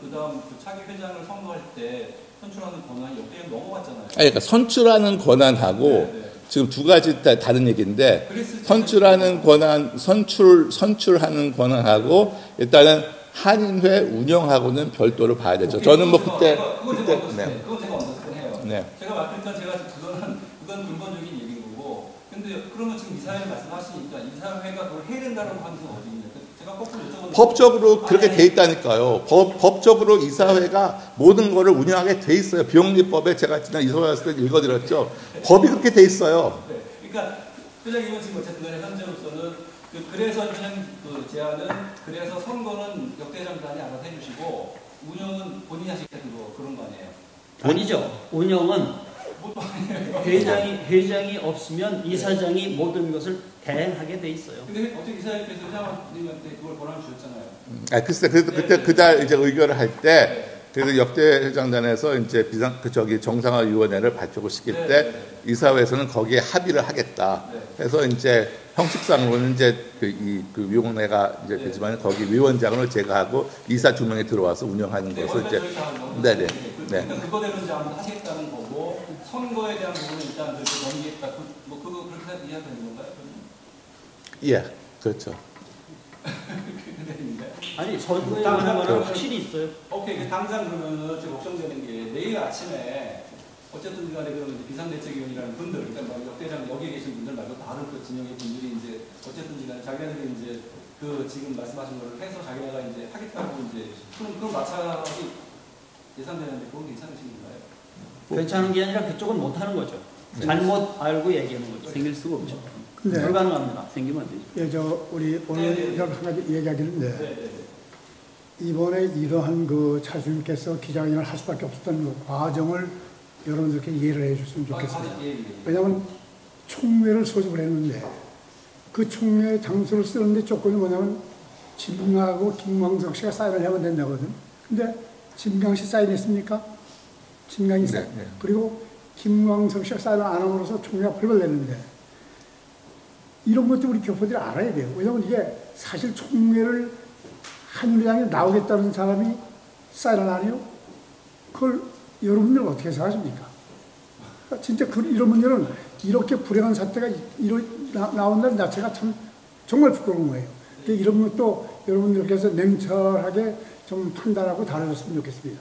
그다음 그 차기 회장을 선거할 때 선출하는 권한이 역대에 넘어갔잖아요. 그러니까 선출하는 권한하고 네네. 지금 두 가지 다른 얘기인데 선출하는 권한, 선출하는 권한하고 일단은 한인회 운영하고는 별도로 봐야 되죠. 저는 뭐 그때 그건 제가 언더스탠해요. 네. 제가 맡으니까 그건 근본적인 얘기인 거고. 근데 그러면 지금 이사회 말씀하시니까 이사회가 그걸 해야 된다는 하는 건 어디 있냐? 제가 거꾸로 여쭤보는 법적으로 그렇게 돼 있다니까요. 법적으로 이사회가 모든 거를 운영하게 돼 있어요. 비영리법에 제가 지난 이사회 왔을 때 읽어드렸죠. 법이 그렇게 돼 있어요. 네. 그러니까 회장님은 지금 어쨌든 현재로서는 그래서 회장 그 제안은 그래서 선거는 역대 회장단이 알아서 해주시고 운영은 본인이 하시겠다는 거 그런 거 아니에요? 아니죠. 운영은 회장이 없으면 이사장이 모든 것을 대행하게 돼 있어요. 근데 어떻게 이사님께서 회장님한테 그걸 권한을 주셨잖아요. 글쎄, 그때 그달 이제 의결을 할 때, 그래서 역대 회장단에서 이제 정상화위원회를 발족을 시킬 때, 이사회에서는 거기에 합의를 하겠다. 해서 이제 형식상으로는 이제 그 위원회가 이제 되지만 거기 위원장을 제가 하고 이사 두 명이 들어와서 운영하는 것을 이제, 네네. 그러니까 그거대로 이제 아무튼 하시겠다는 거고, 선거에 대한 부분은 일단 넘기겠다. 그거 그렇게 이해하는 건가요? 예, 그렇죠. 아니 선거에 관한 거는 확실히 있어요. 오케이, 당장 그러면은 지금 걱정되는 게 내일 아침에 어쨌든 간에 그러면 비상대책위원이라는 분들, 그러니까 역대장 여기에 계신 분들 말고 다른 그 진영의 분들이 이제 어쨌든 간에 자기네들이 이제 그 지금 말씀하신 거를 해서 자기네가 이제 하겠다고 이제 그럼 마찰이 예상되는데 그건 괜찮으신 건가요? 괜찮은 게 아니라 그쪽은 못 하는 거죠. 잘못 알고 얘기하는 거죠. 생길 수가 없죠. 불가능합니다. 생기면 안 되죠. 우리 오늘 한 가지 얘기하기는데 이번에 이러한 그 차주님께서 기자회견을 할 수밖에 없었던 그 과정을 여러분들께 이해를 해줬으면 좋겠습니다. 왜냐하면 총회를 소집을 했는데 그 총회 장소를 쓰는데 조건이 뭐냐면 진강하고 김광석 씨가 사인을 하면 된다거든. 근데 진강 씨 사인했습니까? 진강이 사인. 네. 그리고 김광석 씨가 사인을 안 함으로써 총회가 벌벌냈는데 이런 것도 우리 교포들이 알아야 돼요. 왜냐하면 이게 사실 총회를 한일회장이 나오겠다는 사람이 사인을 안 해요? 그걸 여러분들은 어떻게 생각하십니까? 진짜 이런 문제는 이렇게 불행한 사태가 나온다는 자체가 참 정말 부끄러운 거예요. 이런 것도 여러분들께서 냉철하게 좀 판단하고 다뤄줬으면 좋겠습니다.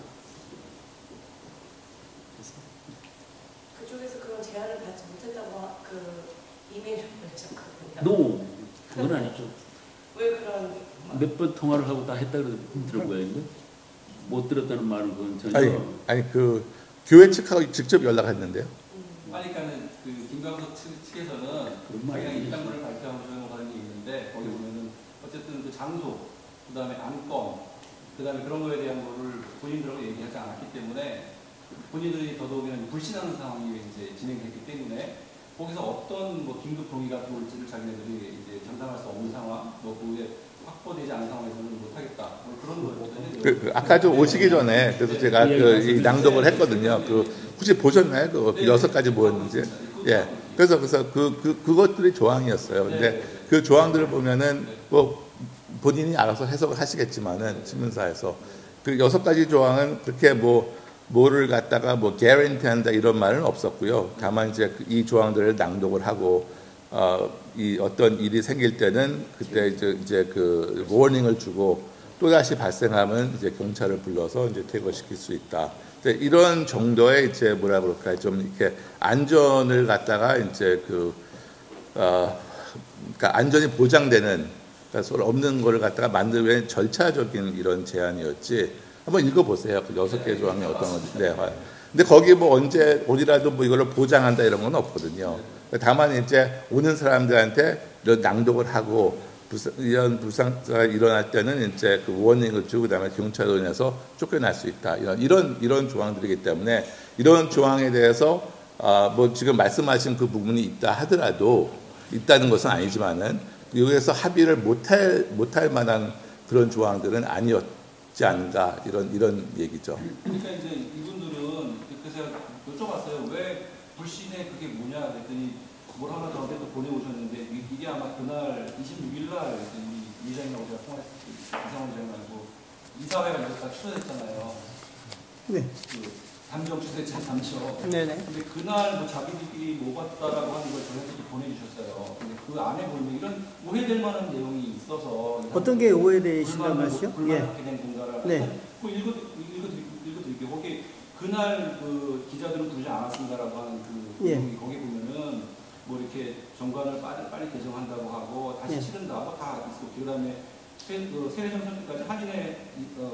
그쪽에서 그런 제안을 받지 못했다고 그 이메일을 보내셨거든요. No, 그건 아니죠. 왜 그런 몇 번 통화를 하고 다 했다 들었고요. 못 들었다는 말은 그건 전혀. 아니 그 교회 측하고 직접 연락했는데요. 아니 그러니까는 그 김광석 측에서는 자기가 입장문을 발표하고 하는 게 있는데 거기 보면은 어쨌든 그 장소, 그다음에 안건, 그다음에 그런 거에 대한 거를 본인들하고 얘기하지 않았기 때문에 본인들이 더더욱이나 불신하는 상황이 이제 진행됐기 때문에 거기서 어떤 뭐 긴급 동의가 들어올지를 자기네들이 이제 장담할 수 없는 상황, 뭐 그게 확보되지 않은 상황에서는 못하겠다. 뭐 그런 거거든요. 아까 좀 오시기 전에 그래서 제가 이 낭독을 했거든요. 혹시 보셨나요? 그 6가지 뭐였는지. 예. 그래서 그것들이 조항이었어요. 근데 그 조항들을 보면은 뭐 본인이 알아서 해석을 하시겠지만은 신문사에서 그 6가지 조항은 그렇게 뭐를 갖다가 guarantee 한다 이런 말은 없었고요. 다만 이제 이 조항들을 낭독을 하고 이 어떤 일이 생길 때는 그때 이제 그 워닝을 주고 또 다시 발생하면 이제 경찰을 불러서 이제 퇴거시킬 수 있다. 이런 정도의 이제 뭐라 그럴까 좀 이렇게 안전을 갖다가 이제 그러니까 안전이 보장되는 그러니까 서로 없는 거를 갖다가 만들기 위한 절차적인 이런 제안이었지. 한번 읽어보세요. 그 6개 조항이 어떤 건지. 네. 근데 거기 뭐 언제 어디라도 뭐 이걸 보장한다 이런 건 없거든요. 다만 이제 오는 사람들한테 이런 낭독을 하고 이런 불상사가 일어날 때는 이제 그 워닝을 주고 그다음에 경찰원에서 쫓겨날 수 있다. 이런 조항들이기 때문에 이런 조항에 대해서 뭐 지금 말씀하신 그 부분이 있다 하더라도 있다는 것은 아니지만은 여기에서 합의를 못할 만한 그런 조항들은 아니었지 않은가 이런 얘기죠. 그러니까 이제 이분들은 그래서 여쭤봤어요. 왜 불신의 그게 뭐냐 그랬더니 뭘 하나 저한테도 보내오셨는데 이게 아마 그날 26일 날 이장님하고 제가 통화했을 때 이상원 이장님하고 이사회가 이제 다 추천했잖아요. 네. 담정 추천했잖아요. 담정. 네네. 근데 그날 뭐 자기들끼리 뭐 봤다라고 하는 걸 저희한테 보내주셨어요. 근데 그 안에 보면 이런 오해될 만한 내용이 있어서 어떤 게 오해되신다는 말이죠? 불만하게 된 건가를 네. 읽어드릴게요. 거기 그날 그 기자들은 부르지 않았습니다라고 하는 그 내용이 거기 보면은 뭐 이렇게 정관을 빨리 개정한다고 하고 다시 치른다고 다 있고 그다음에 세례정 선출까지 한인의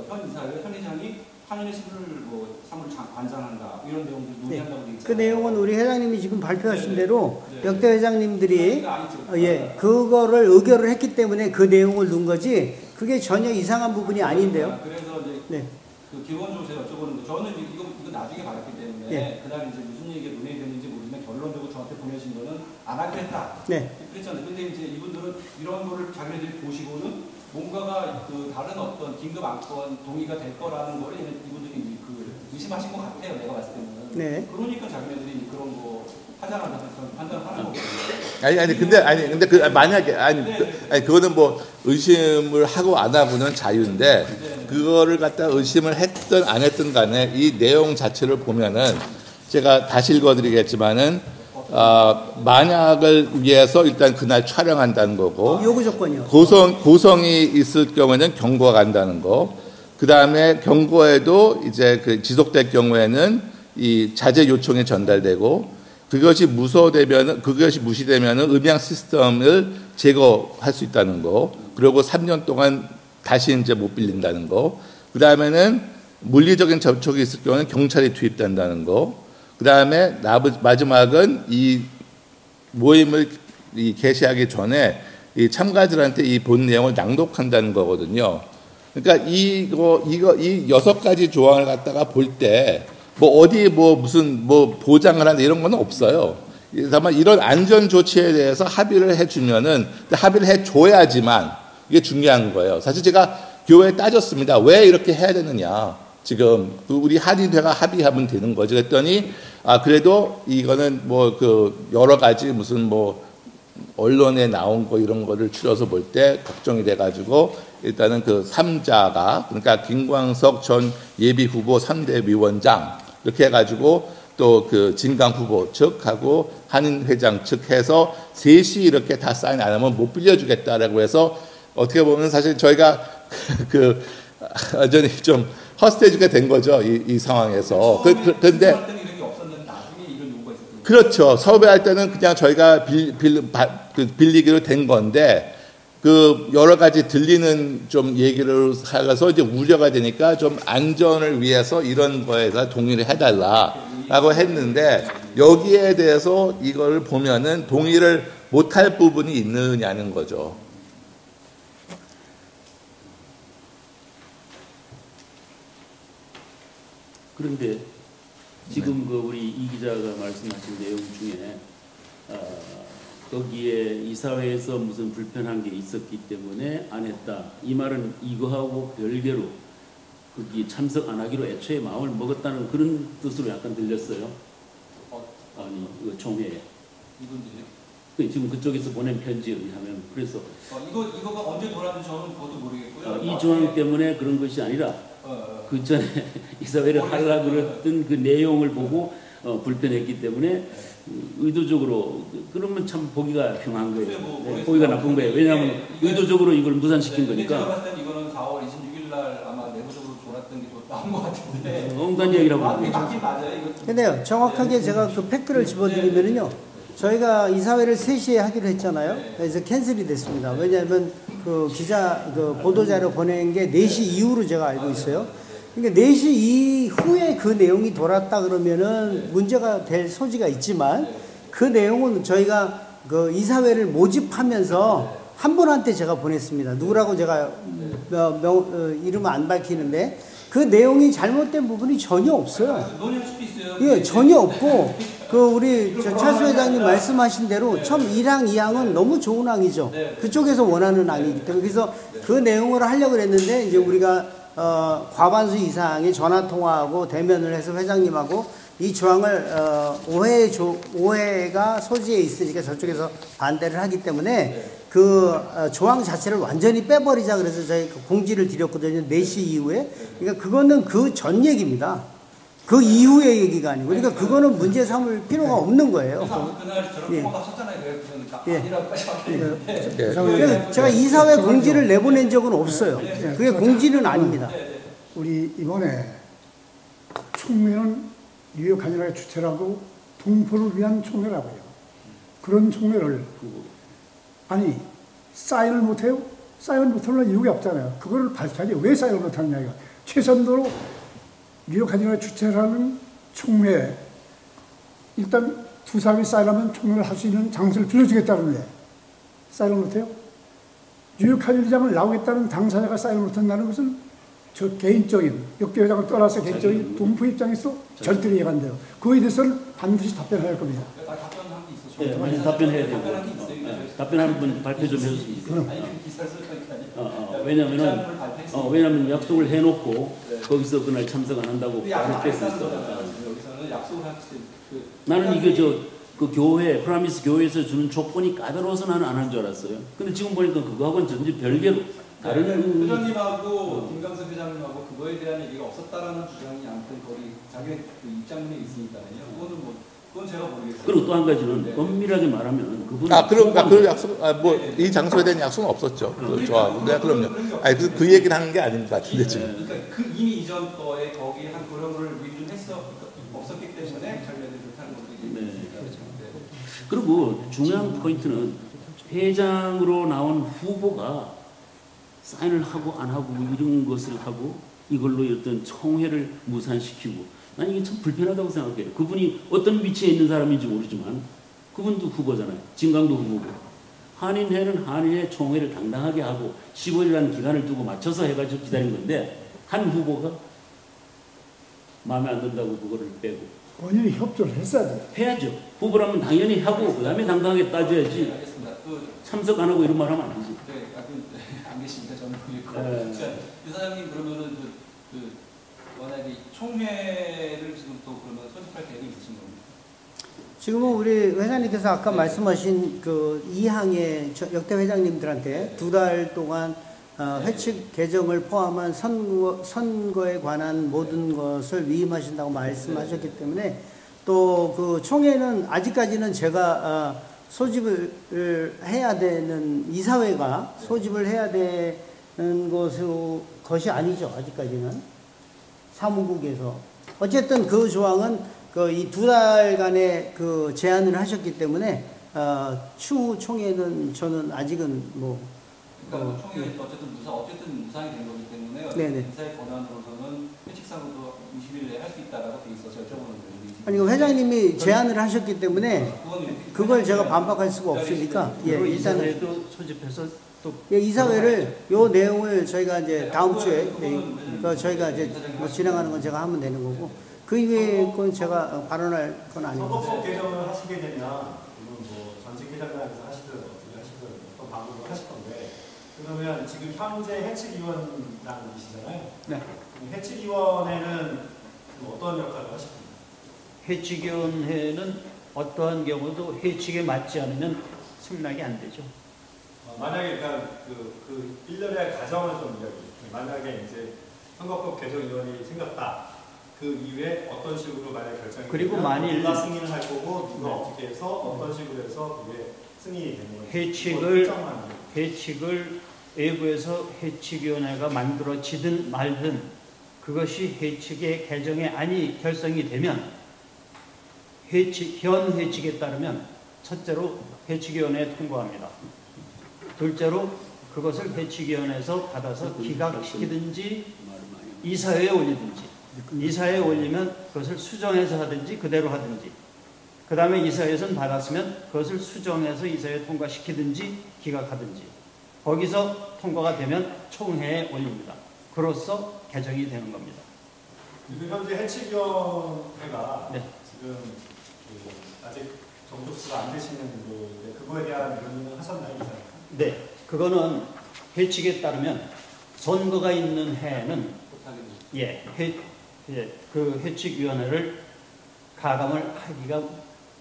현 이사회 현 의장이 한인의 시부를 뭐 사무를 관장한다 이런 내용들 논의한다고 돼 있잖아요. 그 내용은 우리 회장님이 지금 발표하신 대로 역대 회장님들이 그거를 의결을 했기 때문에 그 내용을 넣은 거지 그게 전혀 이상한 부분이 아닌데요. 그래서 이제 그 기본적으로 제가 여쭤보는 거 저는 이거 나중에 받았기 때문에 그날 이제 무슨 얘기가 논의됐는지 모르지만 결론적으로 저한테 보내신 거는 안 하기로 했다. 그랬잖아요. 근데 이제 이분들은 이런 거를 자기네들이 보시고는 뭔가가 그 다른 어떤 긴급 안건 동의가 될 거라는 거를 이분들이 그 의심하신 것 같아요. 내가 봤을 때는. 그러니까 자기네들이 그런 거 하자라는 판단하는 거거든요. 근데 그 만약에 그거는 뭐 의심을 하고 안 하고는 자유인데 그거를 갖다 의심을 했든 안 했든 간에 이 내용 자체를 보면은 제가 다시 읽어드리겠지만은 만약을 위해서 일단 그날 촬영한다는 거고 요구 조건이요. 고성이 있을 경우에는 경고가 간다는 거. 그 다음에 경고에도 이제 그 지속될 경우에는 이 자제 요청이 전달되고 그것이 무시되면은 음향 시스템을 제거할 수 있다는 거. 그리고 3년 동안 다시 이제 못 빌린다는 거. 그 다음에는 물리적인 접촉이 있을 경우는 경찰이 투입된다는 거. 그 다음에 마지막은 이 모임을 개시하기 전에 이 참가자들한테 이 본 내용을 낭독한다는 거거든요. 그러니까 이 6가지 조항을 갖다가 볼 때 뭐 어디 무슨 보장을 한다 이런 건 없어요. 다만 이런 안전 조치에 대해서 합의를 해주면은 합의를 해줘야지만 이게 중요한 거예요. 사실 제가 교회에 따졌습니다. 왜 이렇게 해야 되느냐. 지금 우리 한인회가 합의하면 되는 거죠. 그랬더니 그래도 이거는 여러 가지 무슨 언론에 나온 거 이런 거를 추려서 볼 때 걱정이 돼가지고 일단은 그 3자가 그러니까 김광석 전 예비 후보 3대 위원장 이렇게 해가지고 또 그 진강 후보 측하고 한인 회장 측 해서 셋이 이렇게 다 사인 안 하면 못 빌려주겠다라고 해서 어떻게 보면 사실 저희가 완전히 좀 허스테이지가 된 거죠. 이 상황에서. 그런데 그렇죠. 섭외할 때는 그냥 저희가 빌리기로 된 건데 그 여러 가지 들리는 좀 얘기를 하면서 이제 우려가 되니까 좀 안전을 위해서 이런 거에서 동의를 해달라라고 했는데 여기에 대해서 이걸 보면은 동의를 못할 부분이 있느냐는 거죠. 그런데 지금 우리 이 기자가 말씀하신 내용 중에 거기에 이사회에서 무슨 불편한 게 있었기 때문에 안 했다. 이 말은 이거하고 별개로 거기 참석 안 하기로 애초에 마음을 먹었다는 그런 뜻으로 약간 들렸어요. 아니, 총회에. 이분들이? 지금 그쪽에서 보낸 편지에 의하면 그래서 이거가 언제 보냈는지 저는 그것도 모르겠고요. 이 조항 때문에 그런 것이 아니라 그 전에 이사회를 하려고 그랬던 그 내용을 보고 불편했기 때문에 의도적으로 그러면 참 보기가 흉한 거예요. 보기가 나쁜 거예요. 왜냐하면 의도적으로 이걸 무산시킨 거니까. 제가 봤을 때는 이거는 4월 26일 날 옛날 아마 내부적으로 졸았던 게 나온 것 같은데. 엉뚱한 얘기라고. 맞긴 맞아요. 이거. 근데요, 정확하게 제가 그 팩트를 집어드리면은요, 저희가 이사회를 3시에 하기로 했잖아요. 그래서 캔슬이 됐습니다. 왜냐하면 그 그 보도자료 보낸 게 4시 이후로 제가 알고 있어요. 그러니까 4시 이후에 그 내용이 돌았다 그러면은 문제가 될 소지가 있지만, 그 내용은 저희가 그 이사회를 모집하면서 한 분한테 제가 보냈습니다. 누구라고 제가 이름은 안 밝히는데, 그 내용이 잘못된 부분이 전혀 없어요. 논의할 수도 있어요. 예, 전혀 없고, 우리 차수 회장님 말씀하신 대로 처음 1항, 2항은 너무 좋은 항이죠. 그쪽에서 원하는 항이기 때문에. 그래서 그 내용으로 하려고 했는데, 이제 우리가, 과반수 이상의 전화 통화하고 대면을 해서 회장님하고 이 조항을, 오해가 소지에 있으니까 저쪽에서 반대를 하기 때문에 조항 자체를 완전히 빼버리자 그래서 저희 공지를 드렸거든요. 4시 이후에. 그러니까 그거는 그 전 얘기입니다. 그 이후의 얘기가 아니고. 그러니까 그거는 문제 삼을 필요가 없는 거예요. 그날 저런 예. 통화가 쳤잖아요. 그러니까 예. 아니라고까지 말했는데. 그래서 제가 이사회 공지를 내보낸 적은 없어요. 그게 공지는 아닙니다. 우리 이번에 총회는 뉴욕 한인회 주최라고 동포를 위한 총회라고요. 그런 총회를 아니 사인을 못해요? 사인을 못하는 이유가 없잖아요. 그거를 밝혀야지. 왜 사인을 못하느냐 이거. 최선도로 뉴욕 한인회 주최라는 총회 일단 두 사람이 사인하면 총회를 할 수 있는 장소를 빌려주겠다는데 사인을 못해요? 뉴욕 한인회장을 나오겠다는 당사자가 사인을 못한다는 것은 저 개인적인 역대회장을 떠나서 개인적인 동포 입장에서 절대로 이해가 안 돼요. 그거에 대해서는 반드시 답변할 겁니다. 답변한 게 있어. 예, 많이 답변해야 되고. 답변한 게 있어요. 답변하는 분 발표 좀 해주시면 좋겠어요. 아니 기사를 쓸 왜냐면은 약속을 해놓고 거기서 그날 참석 안 한다고 발표했을 때 여기서는 약속을 할 때 나는 이게 그 교회 프라미스 교회에서 주는 조건이 까다로워서 나는 안 한 줄 알았어요. 근데 지금 보니까 그거하고는 전혀 별개로 다른 회장님하고 김강석 회장님하고 그거에 대한 얘기가 없었다라는 주장이 아무튼 거기 자기 그 입장문에 있으니까요. 그건 제가 모르겠어요. 그리고 또 한 가지는 엄밀하게 말하면 그분 그 약속 이 장소에 대한 약속은 없었죠. 저하고. 네, 그럼요. 아니 그 얘기를 하는 게 아닌 것 같은데 지금. 그러니까 그 이미 이전 거에 거기 한 고려를 위준했어 없었기 때문에 관련된 그렇다는 것도 있습니다. 그리고 중요한 포인트는 회장으로 나온 후보가 사인을 하고 안 하고 이런 것을 하고 이걸로 어떤 총회를 무산시키고 난 이게 참 불편하다고 생각해요. 그분이 어떤 위치에 있는 사람인지 모르지만 그분도 후보잖아요. 진강도 후보고. 한인회는 한인회 총회를 당당하게 하고 15일이라는 기간을 두고 맞춰서 해가지고 기다린 건데 한 후보가 마음에 안 든다고 그거를 빼고 본인이 협조를 했어야죠. 해야죠. 후보라면 당연히 하고 그 다음에 당당하게 따져야지. 알겠습니다. 참석 안 하고 이런 말 하면 안 되지. 네, 안 계십니다. 저는 모르겠고. 유 사장님 그러면은 만약에 총회를 지금 또 그러면 소집할 계획이 있으신 겁니까? 지금은 우리 회장님께서 아까 말씀하신 그 2항의 역대 회장님들한테 2달 동안 회칙 개정을 포함한 선거에 관한 모든 것을 위임하신다고 말씀하셨기 때문에 또 그 총회는 아직까지는 제가 소집을 해야 되는 이사회가 소집을 해야 되는 것이 아니죠. 아직까지는 사무국에서 어쨌든 그 조항은 이 2달간의 그 제안을 하셨기 때문에 추후 총회는 저는 아직은 그러니까 총회는 어쨌든 무상이 된 거기 때문에 네네. 인사의 권한으로서는 회칙상으로도 20일 내에 할 수 있다라고 돼 있어서 여쭤보는 거예요. 아니 회장님이 제안을 하셨기 때문에 그걸 제가 반박할 수가 없으니까 일단은 또 소집해서 또 이사회를 요 내용을 저희가 이제 다음 주에 저희가 이제 진행하는 건 제가 하면 되는 거고 그 이외의 건 제가 발언할 건 아닙니다. 선거법 개정을 하시게 되면 뭐 전직 회장단에서 하시든 어떻게 하시든 어떤 방법을 하실 건데 그러면 지금 현재 해칙위원장이시잖아요. 네. 해칙위원회는 어떤 역할을 하실 겁니까? 해칙위원회는 어떠한 경우도 해칙에 맞지 않으면 승낙이 안 되죠. 만약에 일단 그 일련의 과정을 좀 이야기해. 만약에 이제 선거법 개정위원이 생겼다. 그 이후에 어떤 식으로 만약 결정이 그리고 되면 만일 누가 승인을 할 거고 누가 어떻게 해서 어떤 식으로 해서 그게 승인이 되는 해칙을 외부에서 해칙위원회가 만들어지든 말든 그것이 해칙의 개정의 안이 결성이 되면 현 해칙에 따르면 첫째로 해칙위원회에 통과합니다. 둘째로 그것을 해칙위원회에서 받아서 기각시키든지 이사회에 올리든지, 이사회에 올리면 그것을 수정해서 하든지 그대로 하든지, 그 다음에 이사회에서는 받았으면 그것을 수정해서 이사회에 통과시키든지 기각하든지, 거기서 통과가 되면 총회에 올립니다. 그로써 개정이 되는 겁니다. 지금 현재 해칙위원회가 네. 지금 아직 정족수가 안 되시는 분들인데 그거에 대한 논의는 하셨나요, 이사님? 네, 그거는 해칙에 따르면 선거가 있는 해에는 그 해칙위원회를 가감을 하기가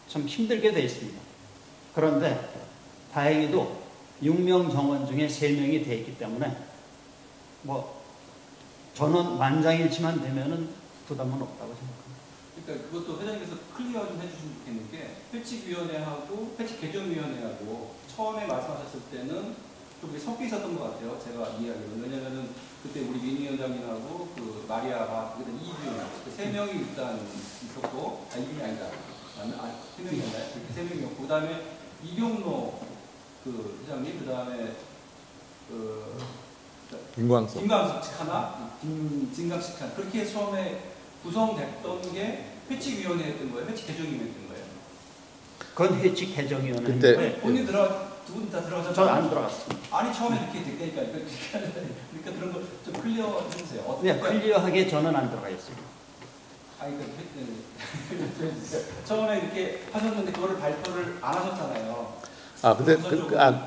참 힘들게 되어 있습니다. 그런데 다행히도 6명 정원 중에 3명이 되어 있기 때문에 뭐 전원 만장일치만 되면은 부담은 없다고 생각합니다. 그러니까 그것도 회장님께서 클리어 좀 해주시면 좋겠는 게 회칙위원회하고 회칙개정위원회하고 처음에 말씀하셨을 때는 좀 섞여 있었던 것 같아요. 제가 이해하기로는. 왜냐면은 그때 우리 민 위원장님하고 그 마리아가 그때 이주영 세 명이 일단 있었고, 이분이 아니다. 세 명이었나요? 그렇게 세 명이었고, 그 다음에 이경로 그 회장님, 그 다음에 김광석 측 하나, 김진강식 하나, 그렇게 처음에 구성됐던 게 회칙위원회였던 거예요? 회칙개정위원회였던 거예요? 그건 해칙개정위원회인데 본인 두 분 다 들어가서 전 안 들어갔습니다. 아니 처음에 이렇게 됐다니까 그러니까 그런 거 좀 클리어 해주세요. 네, 클리어하게 저는 안 들어가 있습니다. 아니 처음에 이렇게 하셨는데 그거를 발표를 안 하셨잖아요. 근데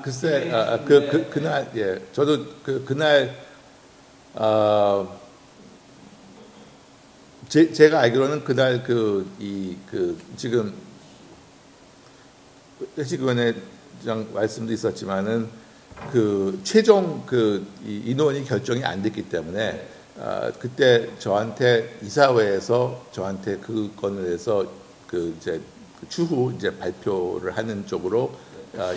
글쎄 그날 예 저도 그날 제가 알기로는 그날 지금 회칙위원회장 말씀도 있었지만은 그 최종 이 인원이 결정이 안 됐기 때문에 그때 저한테 이사회에서 저한테 그 건을 해서 이제 추후 이제 발표를 하는 쪽으로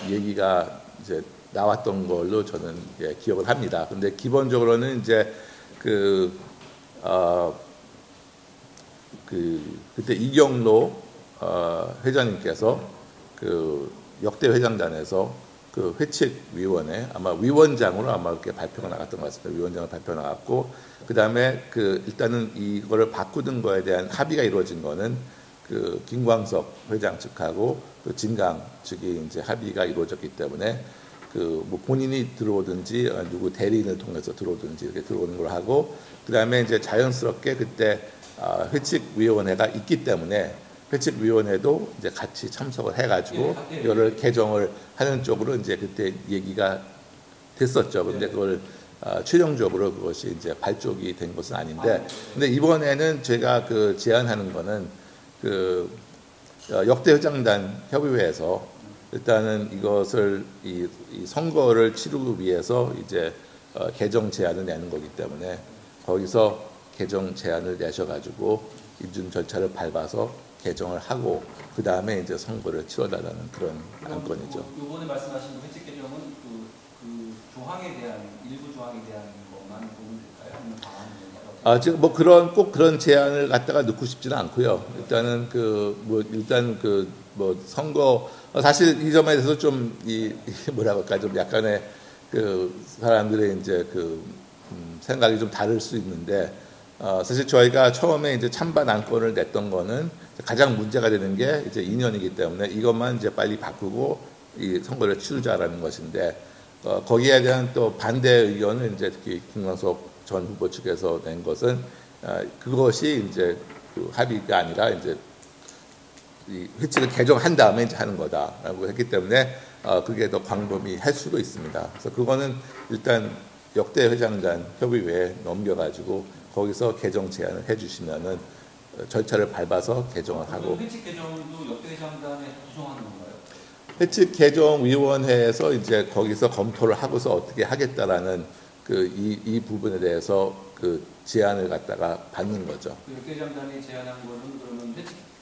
얘기가 이제 나왔던 걸로 저는 기억을 합니다. 근데 기본적으로는 이제 그때 이경로 회장님께서 역대 회장단에서 회칙위원회 아마 위원장으로 아마 이렇게 발표가 나갔던 것 같습니다. 위원장으로 발표 나갔고, 그 다음에 일단은 이거를 바꾸는 거에 대한 합의가 이루어진 거는 김광석 회장 측하고 진강 측이 이제 합의가 이루어졌기 때문에 뭐 본인이 들어오든지 누구 대리인을 통해서 들어오든지 이렇게 들어오는 걸 하고, 그 다음에 이제 자연스럽게 그때 회칙위원회가 있기 때문에 회칙위원회도 이제 같이 참석을 해가지고 이거를 개정을 하는 쪽으로 이제 그때 얘기가 됐었죠. 근데 그걸 최종적으로 그것이 이제 발족이 된 것은 아닌데, 근데 이번에는 제가 제안하는 거는 역대 회장단 협의회에서 일단은 이것을 이 선거를 치르기 위해서 이제 개정 제안을 내는 거기 때문에 거기서 개정 제안을 내셔가지고 인준 절차를 밟아서 개정을 하고 그 다음에 이제 선거를 치러달라는 그런 안건이죠. 이번에 말씀하신 회칙 개정은 그 조항에 대한 일부 조항에 대한 것만 보면 될까요? 아니면 방안이 지금 뭐 꼭 그런 제안을 갖다가 넣고 싶지는 않고요. 일단은 일단 선거 사실 이 점에 대해서 좀 뭐라고 할까 좀 약간의 사람들의 이제 생각이 좀 다를 수 있는데, 사실 저희가 처음에 이제 찬반 안건을 냈던 거는 가장 문제가 되는 게 이제 2년이기 때문에 이것만 이제 빨리 바꾸고 이 선거를 치르자라는 것인데, 거기에 대한 또 반대 의견을 이제 특히 김광석 전 후보 측에서 낸 것은 그것이 이제 합의가 아니라 이제 이 회칙을 개정한 다음에 이제 하는 거다라고 했기 때문에 그게 더 광범위할 수도 있습니다. 그래서 그거는 일단 역대 회장단 협의회에 넘겨가지고 거기서 개정 제안을 해주시면은 절차를 밟아서 개정을 하고. 회칙 개정도 역대 회장단에 구성하는 건가요? 회칙 개정 위원회에서 이제 거기서 검토를 하고서 어떻게 하겠다라는 이 부분에 대해서 제안을 갖다가 받는 거죠. 역대 회장단이 제안한 거는 그러면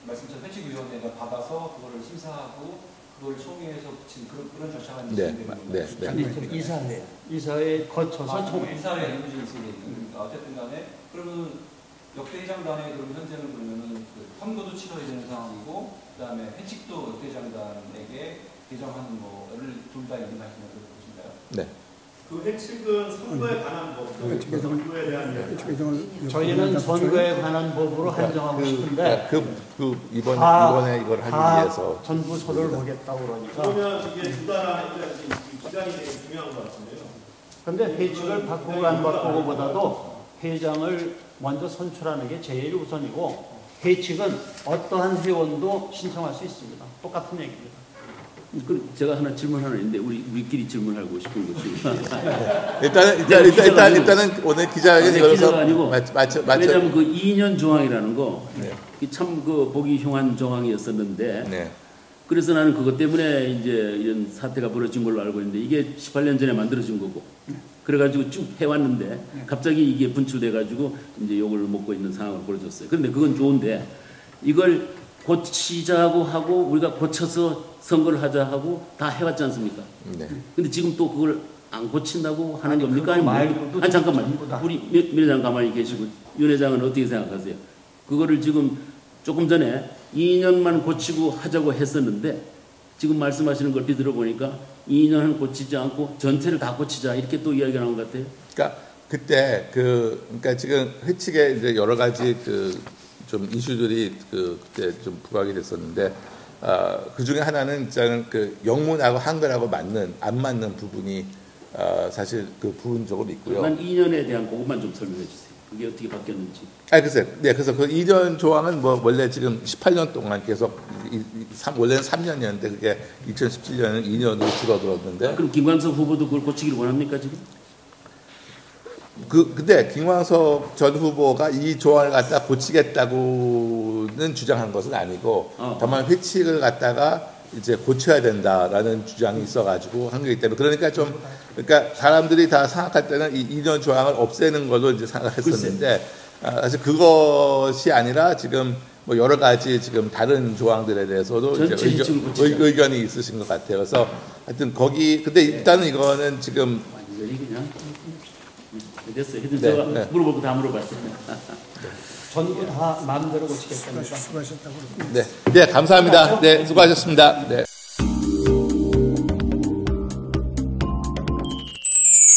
말씀처럼 회칙위원회가 받아서 그거를 심사하고 그걸 총회에서 붙인 그런 절차가 있는 네, 네, 네. 아니, 이사회 거쳐서 총회. 이사회 임무진이 있으니까 어쨌든 간에 그러면 역대 회장단에 그럼 현재는 그러면은 그 선거도 치러야 되는 상황이고 그다음에 회칙도 역대 회장단에게 개정하는 거를 둘 다 임명하시는 걸로 보신가요? 네. 그 회칙은 선거에 관한 법, 선거에 대한 저희는 선거에 관한 법으로 한정하고 싶은데 이번에 이걸 하기 위해서 전부 서를 보겠다고 그러니까. 그러면 이게 두 달에 기간이 되게 중요한 것 같은데요. 그런데 회칙을 바꾸고 안 바꾸고보다도 회장을 먼저 선출하는 게 제일 우선이고 회칙은 어떠한 회원도 신청할 수 있습니다. 똑같은 얘기입니다. 제가 하나 질문 하나 있는데 우리끼리 질문하고 싶은 것이 일단은 오늘 기자회견 기자가 아니고 맞춰. 왜냐하면 그 2년 조항이라는 거 네. 참 그 보기 흉한 조항이었었는데 네. 그래서 나는 그것 때문에 이제 이런 사태가 벌어진 걸로 알고 있는데 이게 18년 전에 만들어진 거고 그래가지고 쭉 해왔는데 갑자기 이게 분출돼가지고 이제 욕을 먹고 있는 상황을 벌어졌어요. 그런데 그건 좋은데 이걸 고치자고 하고 우리가 고쳐서 선거를 하자 하고 다 해왔지 않습니까? 네. 근데 지금 또 그걸 안 고친다고 하는 겁니까? 말고도 아니 잠깐만. 우리 민 회장 가만히 계시고 윤 회장은 어떻게 생각하세요? 그거를 지금 조금 전에 2년만 고치고 하자고 했었는데 지금 말씀하시는 걸 들어보니까 2년은 고치지 않고 전체를 다 고치자 이렇게 또 이야기가 나온 것 같아요. 그러니까 그때 그러니까 지금 회칙에 이제 여러 가지 좀 이슈들이 그때 좀 부각이 됐었는데 그 중에 하나는 일단은 그 영문하고 한글하고 안 맞는 부분이 사실 그 부분적으로 있고요. 난 2년에 대한 그것만 좀 설명해 주세요. 그게 어떻게 바뀌었는지. 글쎄요. 네, 그래서 그 2년 조항은 뭐 원래 지금 18년 동안 계속 원래는 3년이었는데 그게 2017년은 2년으로 줄어들었는데. 그럼 김광석 후보도 그걸 고치기를 원합니까 지금? 근데 김광석 전 후보가 이 조항을 갖다 고치겠다고는 주장한 것은 아니고 다만 회칙을 갖다가 이제 고쳐야 된다라는 주장이 있어가지고 한 거기 때문에 그러니까 사람들이 다 생각할 때는 이 2년 조항을 없애는 걸로 이제 생각했었는데 사실 그것이 아니라 지금 뭐 여러 가지 지금 다른 조항들에 대해서도 이제 의견이 있으신 것 같아요. 그래서 하여튼 근데 일단은 이거는 지금 완전히 그냥 됐어요. 하여튼 제가 물어볼 거 다 물어봤어요. 전부 다 마음대로 고치겠습니다. 수고하셨다고. 네, 감사합니다. 네, 수고하셨습니다. 네.